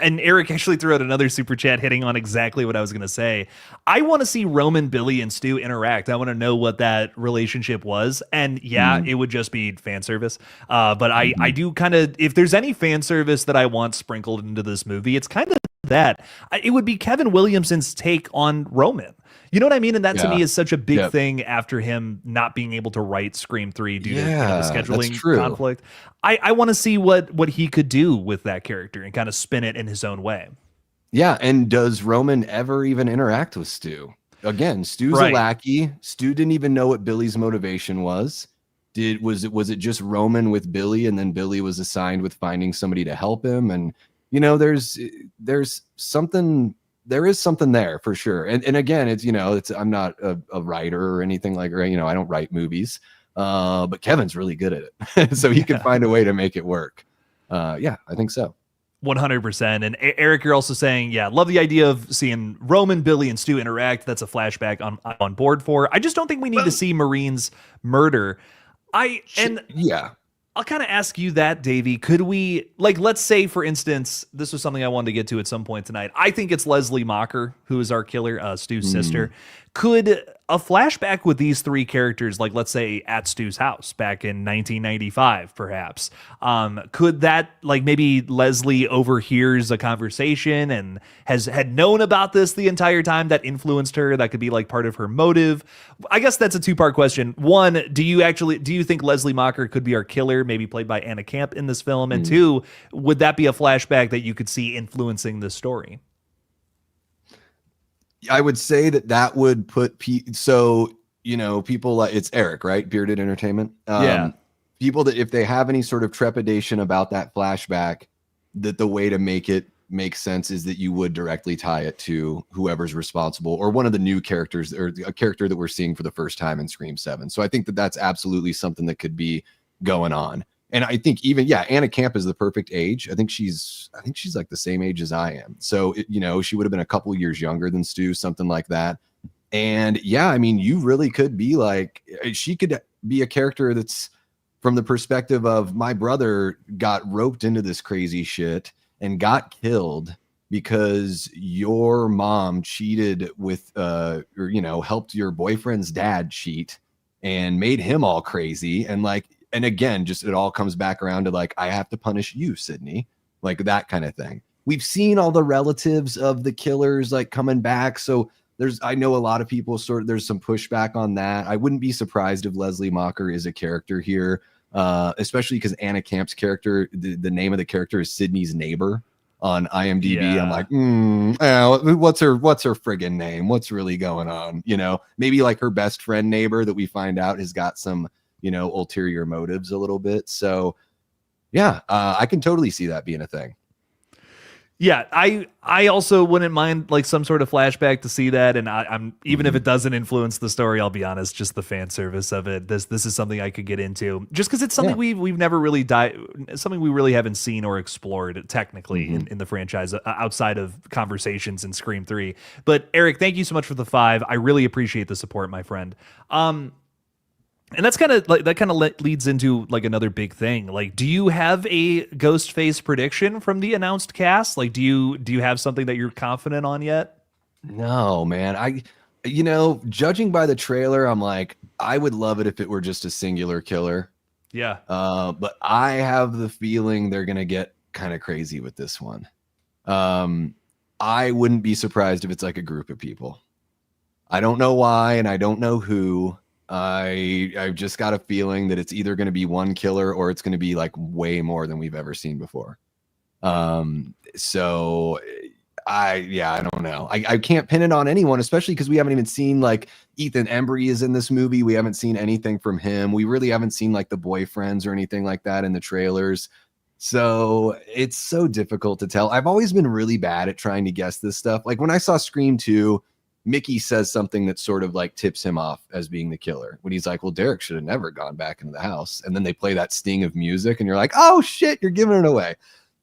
[SPEAKER 1] and Eric actually threw out another super chat hitting on exactly what I was going to say. I want to see Roman, Billy, and Stu interact. I want to know what that relationship was. And yeah, it would just be fan service. But I do kind of, if there's any fan service that I want sprinkled into this movie, it's kind of that. It would be Kevin Williamson's take on Roman. You know what I mean? And that to me is such a big thing after him not being able to write Scream 3 due to the scheduling conflict. I want to see what he could do with that character and kind of spin it in his own way. Yeah.
[SPEAKER 2] And does Roman ever even interact with Stu? Again, Stu's a lackey. Stu didn't even know what Billy's motivation was. Was it just Roman with Billy, and then Billy was assigned with finding somebody to help him? And, you know, there's something. There is something there for sure. And again, it's, you know, I'm not a writer or anything like, you know, I don't write movies, but Kevin's really good at it. So he can find a way to make it work. Yeah, I think so.
[SPEAKER 1] 100%. And Eric, you're also saying, yeah, love the idea of seeing Roman, Billy, and Stu interact. That's a flashback I'm on board for. I just don't think we need to see Maureen's murder. I'll kind of ask you that, Davey. Could we, like, let's say, for instance, this was something I wanted to get to at some point tonight. I think it's Leslie Mocker, who is our killer, Stu's sister. Could a flashback with these 3 characters, like, let's say, at Stu's house back in 1995, perhaps, could that, like, maybe Leslie overhears a conversation and had known about this the entire time that influenced her? That could be, like, part of her motive. I guess that's a 2-part question. One, do you think Leslie Mocker could be our killer, maybe played by Anna Camp in this film? And 2, would that be a flashback that you could see influencing this story?
[SPEAKER 2] I would say that would put so, you know, people like, it's Eric, right? Bearded Entertainment. People that if they have any sort of trepidation about that flashback, that the way to make it make sense is that you would directly tie it to whoever's responsible or one of the new characters or a character that we're seeing for the first time in Scream 7. So I think that that's absolutely something that could be going on. And I think even, Anna Camp is the perfect age. I think she's like the same age as I am. So, she would have been a couple years younger than Stu, something like that. And I mean, you really could be like, she could be a character that's from the perspective of my brother got roped into this crazy shit and got killed because your mom cheated with, helped your boyfriend's dad cheat and made him all crazy. And like, and again, just it all comes back around to like, I have to punish you, Sydney, like that kind of thing. We've seen all the relatives of the killers like coming back. So I know a lot of people there's some pushback on that. I wouldn't be surprised if Leslie Mocker is a character here, especially because Anna Camp's character, the name of the character is Sydney's neighbor on IMDb. Yeah. I'm like, what's her friggin' name? What's really going on? Maybe like her best friend neighbor that we find out has got some, ulterior motives a little bit. So I can totally see that being a thing.
[SPEAKER 1] Yeah, I also wouldn't mind like some sort of flashback to see that, and I'm even if it doesn't influence the story, I'll be honest, just the fan service of it. This is something I could get into, just because it's something we've never really something we really haven't seen or explored technically in the franchise outside of conversations in Scream 3. But Eric, thank you so much for the 5. I really appreciate the support, my friend. And that's kind of like leads into like another big thing. Like, do you have a Ghostface prediction from the announced cast? Like, do you have something that you're confident on yet?
[SPEAKER 2] No, man. Judging by the trailer, I'm like, I would love it if it were just a singular killer.
[SPEAKER 1] Yeah.
[SPEAKER 2] But I have the feeling they're gonna get kind of crazy with this one. I wouldn't be surprised if it's like a group of people. I don't know why, and I don't know who. I've just got a feeling that it's either going to be one killer or it's going to be like way more than we've ever seen before. So I don't know. I can't pin it on anyone, especially because we haven't even seen like Ethan Embry is in this movie. We haven't seen anything from him. We really haven't seen like the boyfriends or anything like that in the trailers. So it's so difficult to tell. I've always been really bad at trying to guess this stuff. Like when I saw Scream 2, Mickey says something that sort of like tips him off as being the killer when he's like, well, Derek should have never gone back into the house. And then they play that sting of music and you're like, oh shit, you're giving it away.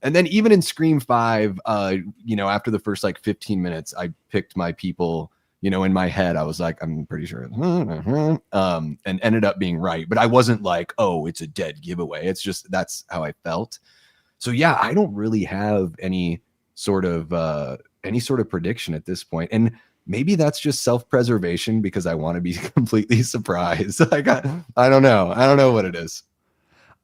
[SPEAKER 2] And then even in Scream 5, after the first like 15 minutes, I picked my people, in my head, I was like, I'm pretty sure, and ended up being right. But I wasn't like, oh, it's a dead giveaway. It's just, that's how I felt. So I don't really have any sort of prediction at this point. And maybe that's just self-preservation because I want to be completely surprised. Like, I don't know. I don't know what it is.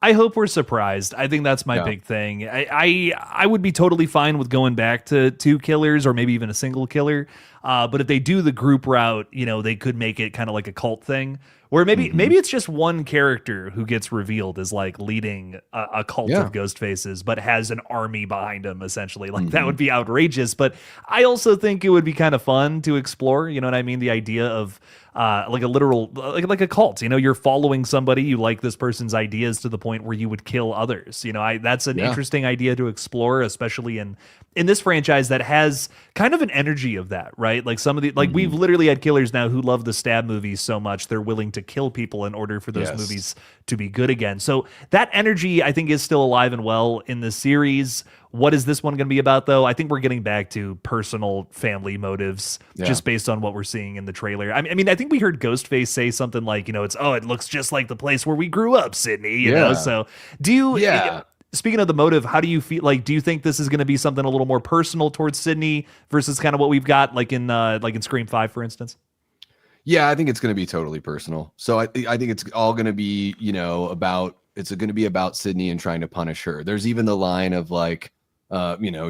[SPEAKER 1] I hope we're surprised. I think that's my big thing. I would be totally fine with going back to 2 killers or maybe even a single killer. But if they do the group route, they could make it kind of like a cult thing. Or maybe it's just one character who gets revealed as like leading a cult of ghost faces, but has an army behind him, essentially. Like that would be outrageous. But I also think it would be kind of fun to explore. You know what I mean? The idea of like a literal, like a cult. You're following somebody, you like this person's ideas to the point where you would kill others. That's an interesting idea to explore, especially in this franchise that has kind of an energy of that, right? Like some of the we've literally had killers now who love the stab movies so much they're willing to kill people in order for those movies to be good again. So that energy I think is still alive and well in the series. What is this one going to be about though? I think we're getting back to personal family motives just based on what we're seeing in the trailer. I mean, I think we heard Ghostface say something like, it looks just like the place where we grew up, Sydney, you know? So do you, speaking of the motive, how do you feel? Like, do you think this is going to be something a little more personal towards Sydney versus kind of what we've got like in Scream 5, for instance?
[SPEAKER 2] Yeah, I think it's going to be totally personal. So I think it's all going to be, it's going to be about Sydney and trying to punish her. There's even the line of like,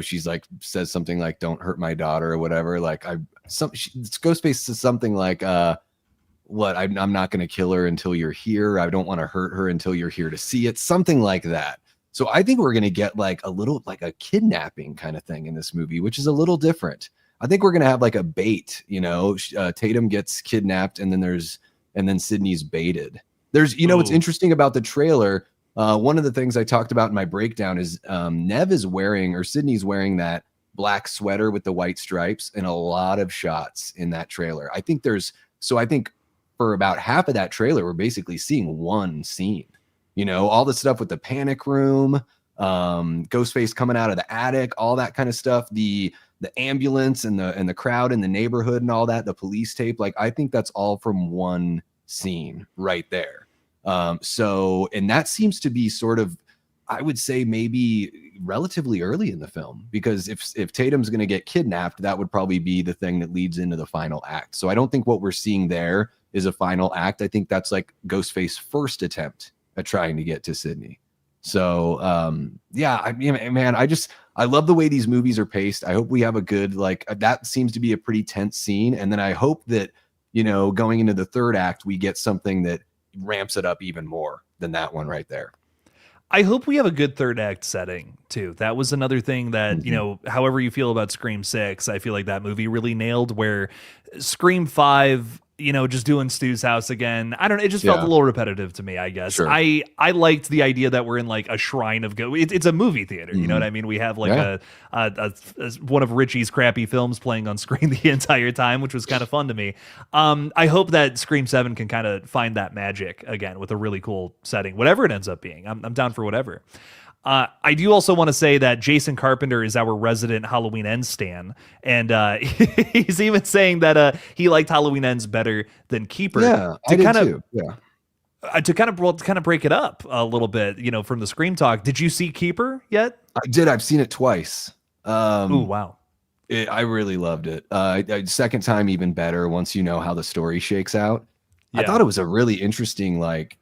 [SPEAKER 2] she's like, says something like, don't hurt my daughter or whatever. Like Ghostface says something like, I'm not going to kill her until you're here. I don't want to hurt her until you're here to see it. Something like that. So I think we're going to get like a little, like a kidnapping kind of thing in this movie, which is a little different. I think we're going to have like a bait, Tatum gets kidnapped and then Sydney's baited. There's, what's interesting about the trailer. One of the things I talked about in my breakdown is Nev is wearing, or Sydney's wearing that black sweater with the white stripes and a lot of shots in that trailer. I think for about half of that trailer, we're basically seeing one scene. You know, all the stuff with the panic room, Ghostface coming out of the attic, all that kind of stuff, the ambulance and the crowd in the neighborhood and all that, the police tape. Like, I think that's all from one scene right there. And that seems to be sort of, I would say, maybe relatively early in the film, because if Tatum's going to get kidnapped, that would probably be the thing that leads into the final act. So I don't think what we're seeing there is a final act. I think that's like Ghostface's first attempt at trying to get to Sydney. So yeah, I mean, man, I love the way these movies are paced. I hope we have a good, like, that seems to be a pretty tense scene. And then I hope that, you know, going into the third act, we get something that ramps it up even more than that one right there.
[SPEAKER 1] I hope we have a good third act setting too. That was another thing that, you know, however you feel about Scream 6, I feel like that movie really nailed, where Scream 5, you know, just doing Stu's house again, I don't know, it just felt a little repetitive to me, I guess. Sure. I liked the idea that we're in like a shrine of it's a movie theater, you know what I mean? We have like a one of Richie's crappy films playing on screen the entire time, which was kind of fun to me. I hope that Scream 7 can kind of find that magic again with a really cool setting, whatever it ends up being. I'm down for whatever. I do also want to say that Jason Carpenter is our resident Halloween Ends stan, and he's even saying that he liked Halloween Ends better than Keeper.
[SPEAKER 2] Yeah, I did too. Yeah.
[SPEAKER 1] To kind of break it up a little bit, you know, from the Scream talk. Did you see Keeper yet?
[SPEAKER 2] I did. I've seen it twice.
[SPEAKER 1] Oh wow!
[SPEAKER 2] I really loved it. Second time even better once you know how the story shakes out. Yeah. I thought it was a really interesting, like,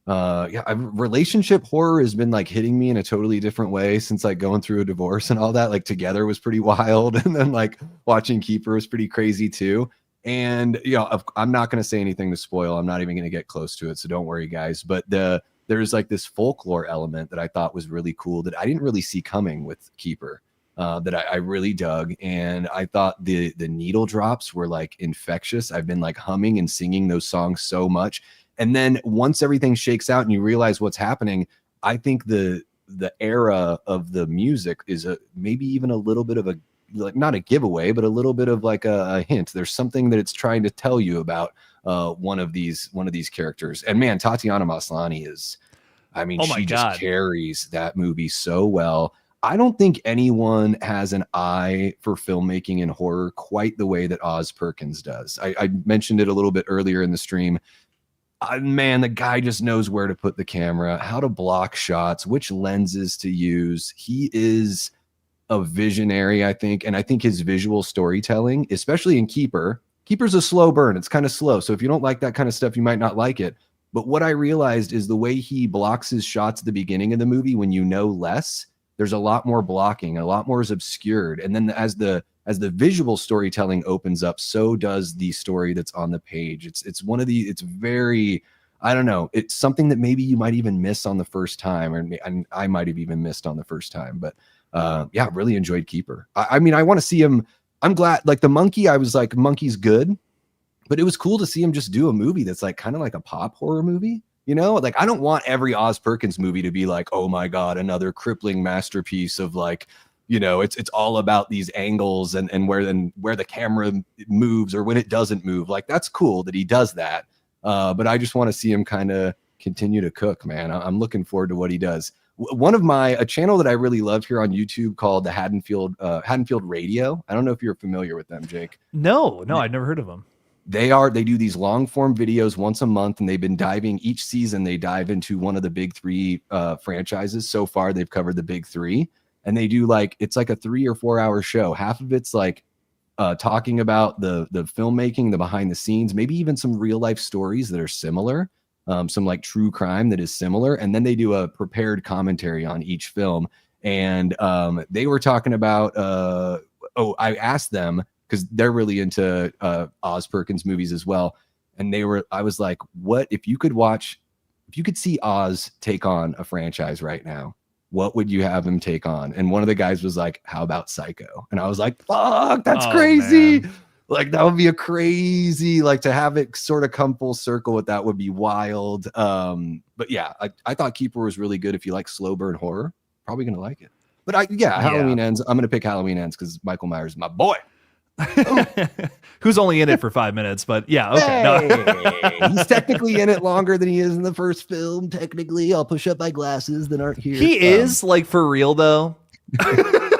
[SPEAKER 2] relationship horror has been like hitting me in a totally different way since like going through a divorce and all that. Like, Together was pretty wild, and then like watching Keeper was pretty crazy too. And you know, I'm not going to say anything to spoil. I'm not even going to get close to it, so don't worry, guys. But there's like this folklore element that I thought was really cool that I didn't really see coming with Keeper. That I really dug, and I thought the needle drops were like infectious. I've been like humming and singing those songs so much. And then once everything shakes out and you realize what's happening, I think the era of the music is maybe even a little bit of a, like, not a giveaway, but a little bit of like a hint. There's something that it's trying to tell you about one of these characters. And man, Tatiana Maslany is, I mean, she just carries that movie so well. I don't think anyone has an eye for filmmaking and horror quite the way that Oz Perkins does. I mentioned it a little bit earlier in the stream. Man, the guy just knows where to put the camera, how to block shots, which lenses to use. He is a visionary, I think. And I think his visual storytelling, especially in Keeper's a slow burn. It's kind of slow. So if you don't like that kind of stuff, you might not like it. But what I realized is the way he blocks his shots at the beginning of the movie, when you know less, there's a lot more blocking, a lot more is obscured. And then as the visual storytelling opens up, so does the story that's on the page. It's very, I don't know, it's something that maybe you might even miss on the first time, and I might have even missed on the first time. But yeah, really enjoyed Keeper. I mean, I want to see him. I'm glad, like the Monkey, I was like, Monkey's good, but it was cool to see him just do a movie that's like kind of like a pop horror movie. You know, like, I don't want every Oz Perkins movie to be like, oh my God, another crippling masterpiece of like, you know, it's all about these angles and where the camera moves or when it doesn't move. Like, that's cool that he does that. But I just want to see him kind of continue to cook, man. I'm looking forward to what he does. One of a channel that I really love here on YouTube called the Haddonfield Radio. I don't know if you're familiar with them, Jake.
[SPEAKER 1] No, I've never heard of them.
[SPEAKER 2] They do these long form videos once a month, and they've been diving each season. They dive into one of the big three franchises. So far, they've covered the big three, and they do it's like a 3 or 4 hour show. Half of it's like talking about the filmmaking, the behind the scenes, maybe even some real life stories that are similar, some like true crime that is similar. And then they do a prepared commentary on each film. And they were talking about, I asked them, because they're really into Oz Perkins movies as well. And I was like, what if you could see Oz take on a franchise right now, what would you have him take on? And one of the guys was like, how about Psycho? And I was like, fuck, that's crazy. Man. Like, that would be a crazy, like, to have it sort of come full circle with that would be wild. But yeah, I thought Keeper was really good. If you like slow burn horror, probably going to like it. But Halloween Ends. I'm gonna pick Halloween Ends because Michael Myers is my boy.
[SPEAKER 1] Who's only in it for 5 minutes, but yeah, okay.
[SPEAKER 2] Hey, no. He's technically in it longer than he is in the first film. Technically, I'll push up my glasses that aren't here.
[SPEAKER 1] He is like for real though.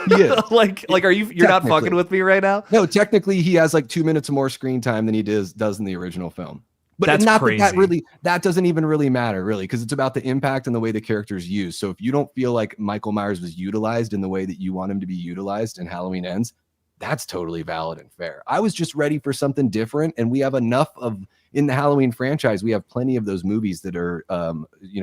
[SPEAKER 2] Yeah.
[SPEAKER 1] like you're not fucking with me right now?
[SPEAKER 2] No, technically he has like 2 minutes more screen time than he does in the original film. But
[SPEAKER 1] that's
[SPEAKER 2] not
[SPEAKER 1] crazy.
[SPEAKER 2] That doesn't even really matter, really, because it's about the impact and the way the character's used. So if you don't feel like Michael Myers was utilized in the way that you want him to be utilized in Halloween Ends, that's totally valid and fair. I was just ready for something different, and we have enough of in the Halloween franchise. We have plenty of those movies that are,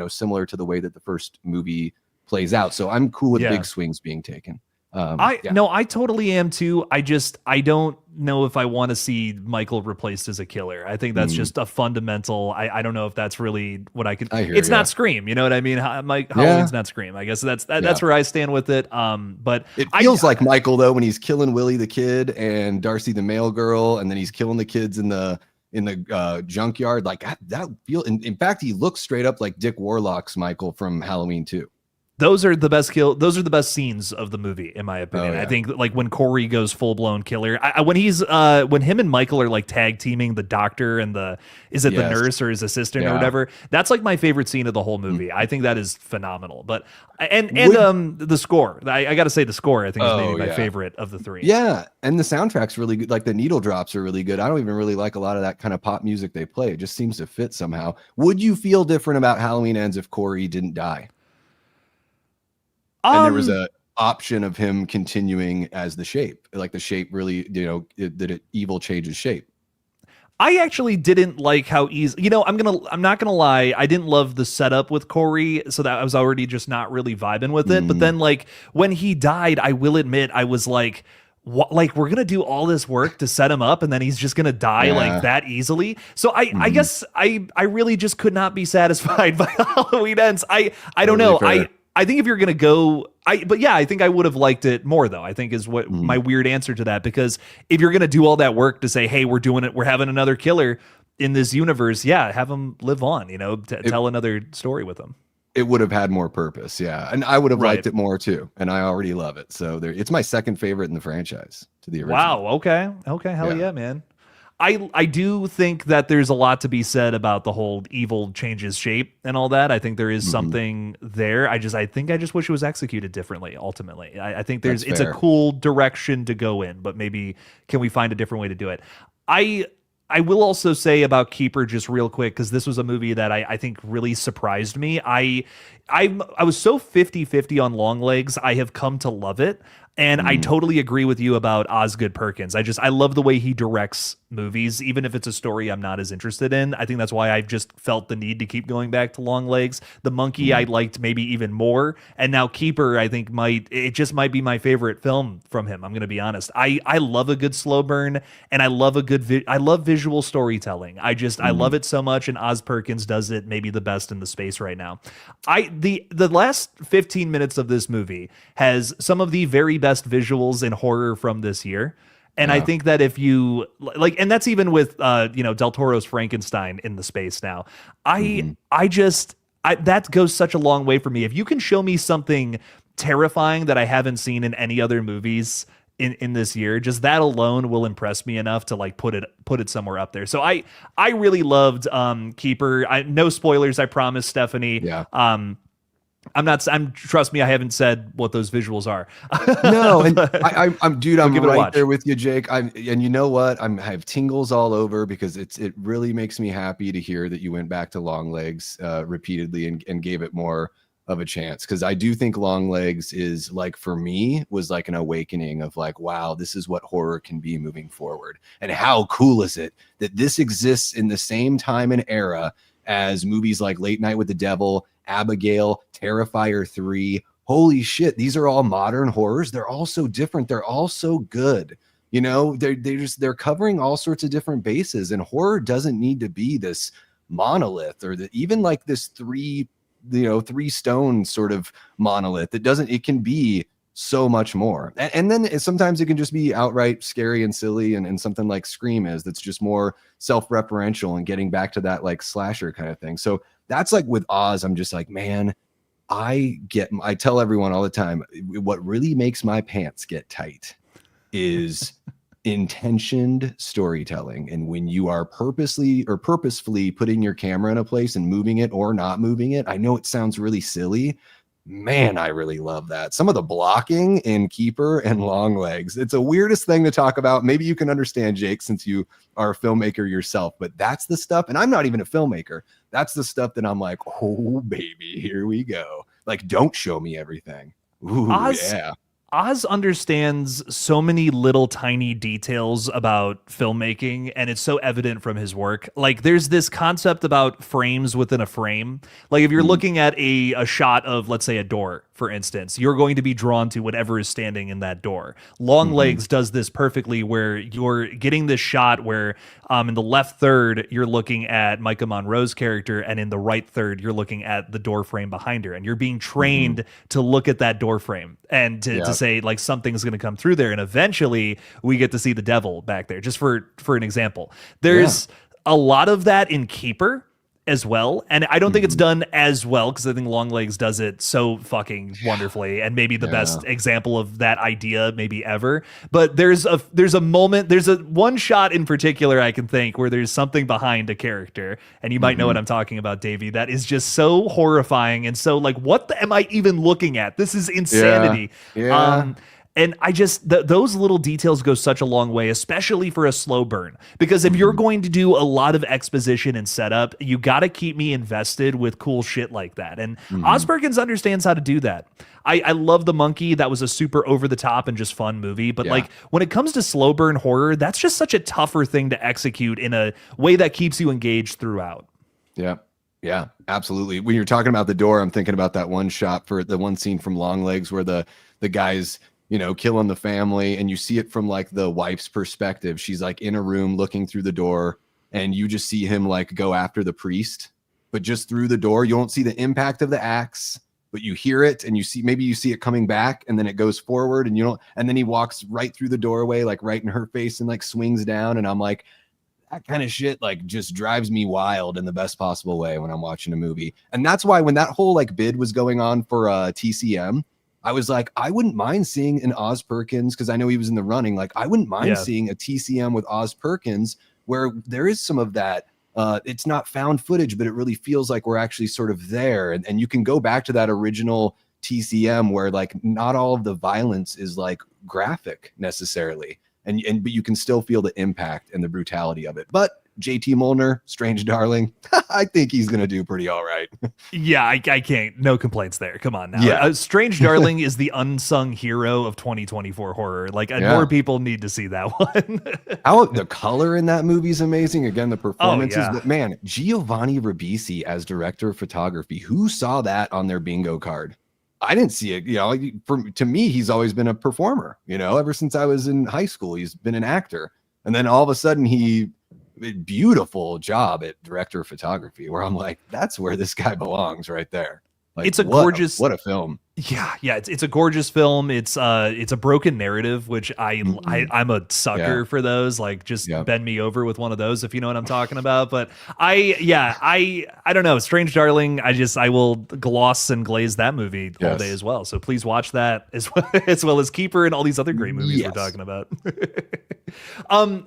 [SPEAKER 2] similar to the way that the first movie plays out. So I'm cool with big swings being taken.
[SPEAKER 1] I totally am too. I don't know if I want to see Michael replaced as a killer. I think that's just a fundamental. I don't know if that's really what I could. It's not Scream. You know what I mean? Halloween's not Scream. I guess that's where I stand with it. But
[SPEAKER 2] it feels like Michael though when he's killing Willie the kid and Darcy the male girl, and then he's killing the kids in the junkyard. Like that feel. In fact, he looks straight up like Dick Warlock's Michael from Halloween 2.
[SPEAKER 1] Those are the best scenes of the movie, in my opinion. I think like when Corey goes full blown killer, when him and Michael are like tag teaming the doctor and the nurse or his assistant or whatever. That's like my favorite scene of the whole movie. I think that is phenomenal. But the score, I got to say the score I think is maybe my favorite of the three.
[SPEAKER 2] Yeah, and the soundtrack's really good. Like the needle drops are really good. I don't even really like a lot of that kind of pop music they play. It just seems to fit somehow. Would you feel different about Halloween Ends if Corey didn't die? And there was a option of him continuing as the Shape, like the Shape really, that evil changes shape.
[SPEAKER 1] I actually didn't like how easy, I'm not gonna lie, I didn't love the setup with Corey, so that I was already just not really vibing with it. But then like when he died, I will admit I was like, what, like we're gonna do all this work to set him up and then he's just gonna die like that easily. So I guess I really just could not be satisfied by Halloween Ends. I don't know. Fair. I think if you're going to go, I think I would have liked it more though, I think is what my weird answer to that, because if you're going to do all that work to say, hey, we're doing it, we're having another killer in this universe. Yeah. Have him live on, tell another story with him.
[SPEAKER 2] It would have had more purpose. Yeah. And I would have liked it more too. And I already love it. So it's my second favorite in the franchise to the original.
[SPEAKER 1] Wow. Okay. Hell yeah, man. I do think that there's a lot to be said about the whole evil changes shape and all that. I think there is something there. I think I just wish it was executed differently. Ultimately, I think it's a cool direction to go in, but maybe can we find a different way to do it? I will also say about Keeper just real quick, because this was a movie that I think really surprised me. I was so 50-50 on Longlegs. I have come to love it. And I totally agree with you about Osgood Perkins. I love the way he directs movies, even if it's a story I'm not as interested in. I think that's why I've just felt the need to keep going back to Longlegs. The Monkey I liked maybe even more. And now Keeper, I think might be my favorite film from him. I'm going to be honest. I love a good slow burn, and I love I love visual storytelling. I love it so much, and Oz Perkins does it maybe the best in the space right now. The last 15 minutes of this movie has some of the very best visuals in horror from this year. And I think that if you like, and that's even with Del Toro's Frankenstein in the space now, that goes such a long way for me. If you can show me something terrifying that I haven't seen in any other movies in this year, just that alone will impress me enough to like put it somewhere up there. So I really loved Keeper. No spoilers, I promise, Stephanie.
[SPEAKER 2] Yeah.
[SPEAKER 1] Trust me, I haven't said what those visuals are.
[SPEAKER 2] No, and I'm right there with you, Jake. And you know what? I have tingles all over, because it really makes me happy to hear that you went back to Longlegs repeatedly and gave it more of a chance. Because I do think Longlegs is like, for me, was like an awakening of like, wow, this is what horror can be moving forward. And how cool is it that this exists in the same time and era as movies like Late Night with the Devil, Abigail, Terrifier 3. Holy shit, these are all modern horrors. They're all so different. They're all so good. They're covering all sorts of different bases, and horror doesn't need to be this monolith or even like this three stone sort of monolith. It can be so much more. And then sometimes it can just be outright scary and silly, and something like Scream that's just more self-referential and getting back to that like slasher kind of thing. So that's like with Oz, I'm just like, man, I tell everyone all the time, what really makes my pants get tight is intentioned storytelling. And when you are purposefully putting your camera in a place and moving it or not moving it, I know it sounds really silly. Man, I really love that. Some of the blocking in Keeper and Longlegs, it's the weirdest thing to talk about. Maybe you can understand, Jake, since you are a filmmaker yourself, but that's the stuff. And I'm not even a filmmaker. That's the stuff that I'm like, oh, baby, here we go. Like, don't show me everything. Ooh, yeah.
[SPEAKER 1] Oz understands so many little tiny details about filmmaking, and it's so evident from his work. Like, there's this concept about frames within a frame. Like, if you're looking at a shot of, let's say, a door, for instance, you're going to be drawn to whatever is standing in that door. Longlegs does this perfectly, where you're getting this shot where in the left third, you're looking at Micah Monroe's character, and in the right third, you're looking at the door frame behind her. And you're being trained to look at that door frame and to say, like, something's going to come through there. And eventually we get to see the devil back there, just for an example. There's a lot of that in Keeper as well, and I don't think it's done as well, because I think Longlegs does it so fucking wonderfully, and maybe the best example of that idea maybe ever. But there's a moment, there's a one shot in particular I can think where there's something behind a character, and you might know what I'm talking about, Davey, that is just so horrifying and so like, what am I even looking at? This is insanity. And I just, those little details go such a long way, especially for a slow burn. Because if you're going to do a lot of exposition and setup, you got to keep me invested with cool shit like that. And Oz Perkins understands how to do that. I love The Monkey. That was a super over the top and just fun movie. But like, when it comes to slow burn horror, that's just such a tougher thing to execute in a way that keeps you engaged throughout.
[SPEAKER 2] Yeah. Yeah, absolutely. When you're talking about the door, I'm thinking about that one shot for the one scene from Longlegs where the guy's, you know, killing the family, and you see it from like the wife's perspective. She's like in a room looking through the door, and you just see him like go after the priest, but just through the door. You won't see the impact of the axe, but you hear it, and you see it coming back, and then it goes forward, and then he walks right through the doorway, like right in her face, and like swings down. And I'm like, that kind of shit like just drives me wild in the best possible way when I'm watching a movie. And that's why when that whole like bid was going on for TCM, I was like, I wouldn't mind seeing an Oz Perkins, because I know he was in the running. Like, I wouldn't mind seeing a TCM with Oz Perkins where there is some of that. It's not found footage, but it really feels like we're actually sort of there. And you can go back to that original TCM where like not all of the violence is like graphic necessarily. But you can still feel the impact and the brutality of it. But JT Molnar, Strange Darling, I think he's going to do pretty all right.
[SPEAKER 1] Yeah, I can't. No complaints there. Come on now. Yeah. Strange Darling is the unsung hero of 2024 horror. Like, more people need to see that one.
[SPEAKER 2] How the color in that movie is amazing. Again, the performances. But man, Giovanni Ribisi as director of photography. Who saw that on their bingo card? I didn't see it. You know, to me, he's always been a performer. You know, ever since I was in high school, he's been an actor. And then all of a sudden beautiful job at director of photography, where I'm like, that's where this guy belongs right there. Like,
[SPEAKER 1] it's gorgeous,
[SPEAKER 2] what a film.
[SPEAKER 1] Yeah, it's a gorgeous film. It's a broken narrative, which I'm a sucker for those. Like, just bend me over with one of those, if you know what I'm talking about. But I don't know. Strange Darling, I will gloss and glaze that movie all day as well. So please watch that as well as Keeper and all these other great movies we're talking about.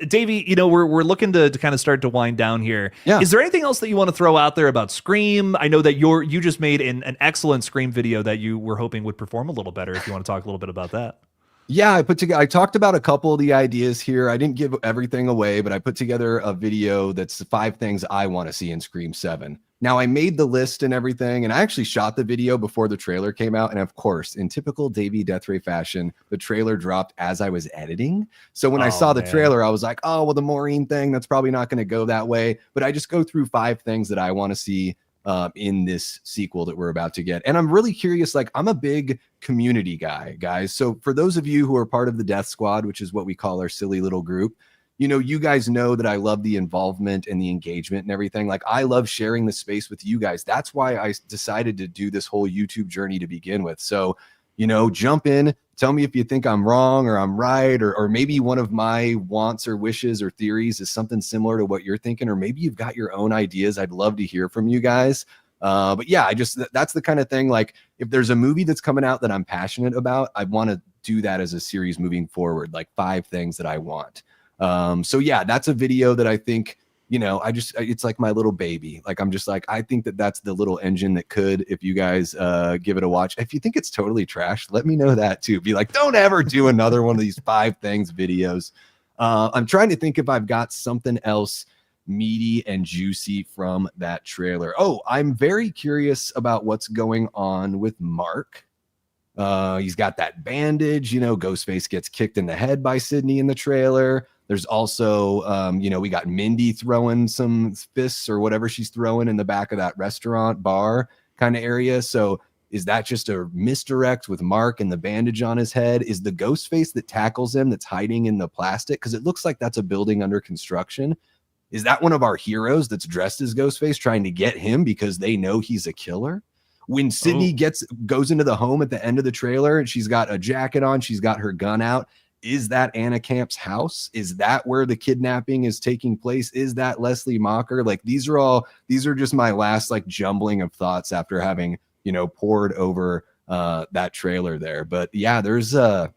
[SPEAKER 1] Davey, you know, we're looking to kind of start to wind down here. Yeah. Is there anything else that you want to throw out there about Scream? I know that you just made an excellent Scream video that you were hoping would perform a little better. If you want to talk a little bit about that.
[SPEAKER 2] Yeah, I talked about a couple of the ideas here. I didn't give everything away, but I put together a video that's 5 things I want to see in Scream 7. Now, I made the list and everything, and I actually shot the video before the trailer came out. And of course, in typical Davey DEATHRAY fashion, the trailer dropped as I was editing. So when I saw the trailer, I was like, oh, well, the Maureen thing, that's probably not going to go that way. But I just go through 5 things that I want to see in this sequel that we're about to get. And I'm really curious, like, I'm a big community guy, guys. So for those of you who are part of the Death Squad, which is what we call our silly little group, you know, you guys know that I love the involvement and the engagement and everything. Like, I love sharing the space with you guys. That's why I decided to do this whole YouTube journey to begin with. So, you know, jump in, tell me if you think I'm wrong or I'm right, or maybe one of my wants or wishes or theories is something similar to what you're thinking, or maybe you've got your own ideas. I'd love to hear from you guys. But yeah, that's the kind of thing, like if there's a movie that's coming out that I'm passionate about, I want to do that as a series moving forward, like 5 things that I want. So yeah, that's a video that I think, it's like my little baby. Like, I'm just like, I think that's the little engine that could, if you guys give it a watch. If you think it's totally trash, let me know that too. Be like, don't ever do another one of these 5 things videos. I'm trying to think if I've got something else meaty and juicy from that trailer. Oh, I'm very curious about what's going on with Mark. He's got that bandage, Ghostface gets kicked in the head by Sydney in the trailer. There's also, we got Mindy throwing some fists or whatever she's throwing in the back of that restaurant bar kind of area. So is that just a misdirect with Mark and the bandage on his head? Is the Ghostface that tackles him that's hiding in the plastic? Because it looks like that's a building under construction. Is that one of our heroes that's dressed as Ghostface trying to get him because they know he's a killer? When Sydney goes into the home at the end of the trailer and she's got a jacket on, she's got her gun out. Is that Anna Camp's house? Is that where the kidnapping is taking place? Is that Leslie Mocker? Like, these are just my last like jumbling of thoughts after having, poured over that trailer there. But yeah, there's got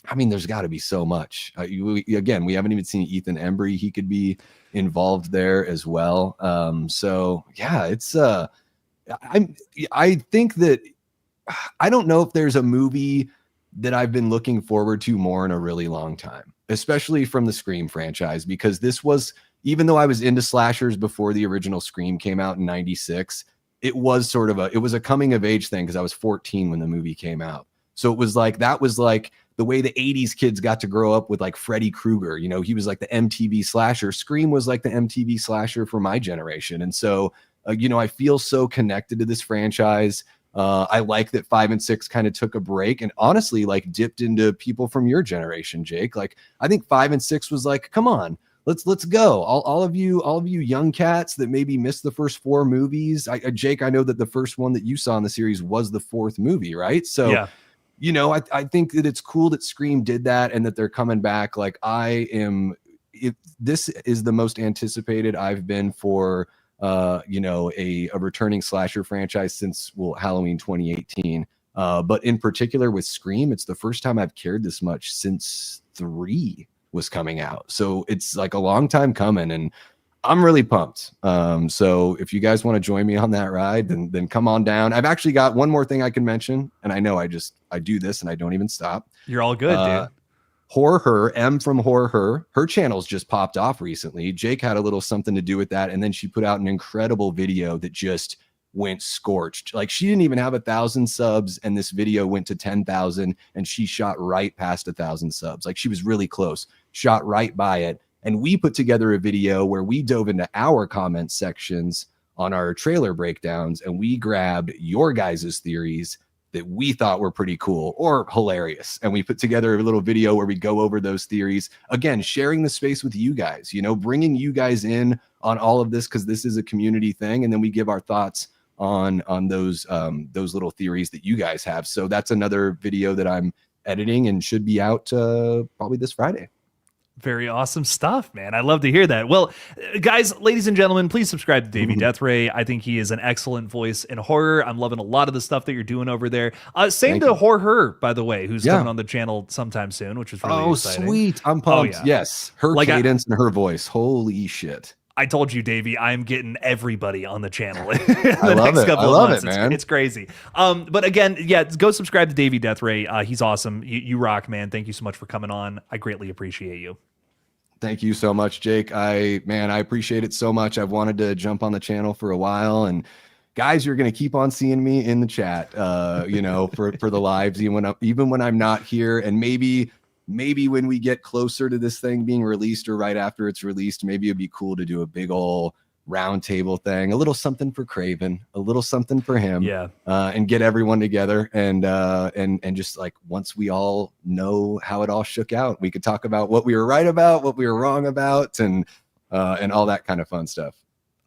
[SPEAKER 2] to be so much. We haven't even seen Ethan Embry. He could be involved there as well. So yeah, it's I think that I don't know if there's a movie that I've been looking forward to more in a really long time, especially from the Scream franchise, because this was, even though I was into slashers before the original Scream came out in 96, it was a coming of age thing because I was 14 when the movie came out. So that was like the way the 80s kids got to grow up with like Freddy Krueger. He was like the MTV slasher. Scream was like the MTV slasher for my generation. And so, I feel so connected to this franchise. I like that 5 and 6 kind of took a break and honestly like dipped into people from your generation, Jake. Like, I think 5 and 6 was like, come on, let's go. All of you young cats that maybe missed the first 4 movies. Jake, I know that the first one that you saw in the series was the 4th movie, right? So, yeah. I think that it's cool that Scream did that and that they're coming back. Like, this is the most anticipated I've been for a returning slasher franchise since Halloween 2018. But in particular with Scream, it's the first time I've cared this much since 3 was coming out. So it's like a long time coming and I'm really pumped. So if you guys want to join me on that ride, then come on down. I've actually got one more thing I can mention, and I know I do this and I don't even stop.
[SPEAKER 1] You're all good, dude.
[SPEAKER 2] Horror, M from Horror, her channel's just popped off recently. Jake had a little something to do with that, and then she put out an incredible video that just went scorched. Like, she didn't even have 1,000 subs, and this video went to 10,000, and she shot right past 1,000 subs. Like, she was really close, shot right by it. And we put together a video where we dove into our comment sections on our trailer breakdowns, and we grabbed your guys' theories that we thought were pretty cool or hilarious. And we put together a little video where we go over those theories, again, sharing the space with you guys, bringing you guys in on all of this, because this is a community thing. And then we give our thoughts on those little theories that you guys have. So that's another video that I'm editing and should be out probably this Friday.
[SPEAKER 1] Very awesome stuff, man. I love to hear that. Well, guys, ladies and gentlemen, please subscribe to Davey DEATHRAY. I think he is an excellent voice in horror. I'm loving a lot of the stuff that you're doing over there. Same to Horror, by the way, who's coming on the channel sometime soon, which is really exciting. Oh,
[SPEAKER 2] sweet. I'm pumped. Oh, yeah. Yes. Her cadence and her voice. Holy shit.
[SPEAKER 1] I told you, Davey, I'm getting everybody on the channel in the next couple of months. Man. It's crazy. But again, yeah, go subscribe to Davey DEATHRAY. He's awesome. You rock, man. Thank you so much for coming on. I greatly appreciate you.
[SPEAKER 2] Thank you so much, Jake. I appreciate it so much. I've wanted to jump on the channel for a while, and guys, you're going to keep on seeing me in the chat, for the lives, even when I'm not here. And maybe when we get closer to this thing being released or right after it's released, maybe it'd be cool to do a big old round table thing, a little something for Craven, a little something for him, and get everyone together and just like, once we all know how it all shook out, we could talk about what we were right about, what we were wrong about, and all that kind of fun stuff.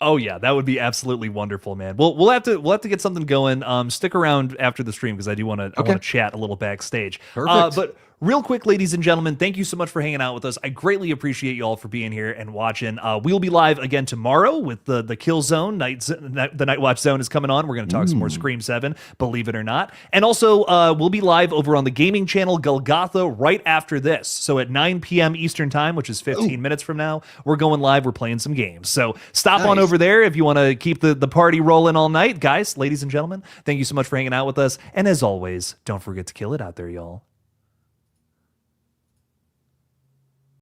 [SPEAKER 1] Oh yeah, that would be absolutely wonderful, man. We'll have to get something going. Stick around after the stream because I do want to chat a little backstage.
[SPEAKER 2] Perfect.
[SPEAKER 1] But Real quick, ladies and gentlemen, thank you so much for hanging out with us. I greatly appreciate you all for being here and watching. We'll be live again tomorrow with the Kill Zone. The Night Watch Zone is coming on. We're going to talk some more Scream 7, believe it or not. And also, we'll be live over on the gaming channel GullGotha right after this. So at 9 p.m. Eastern Time, which is 15 minutes from now, we're going live. We're playing some games. So stop on over there if you want to keep the party rolling all night. Guys, ladies and gentlemen, thank you so much for hanging out with us. And as always, don't forget to kill it out there, y'all.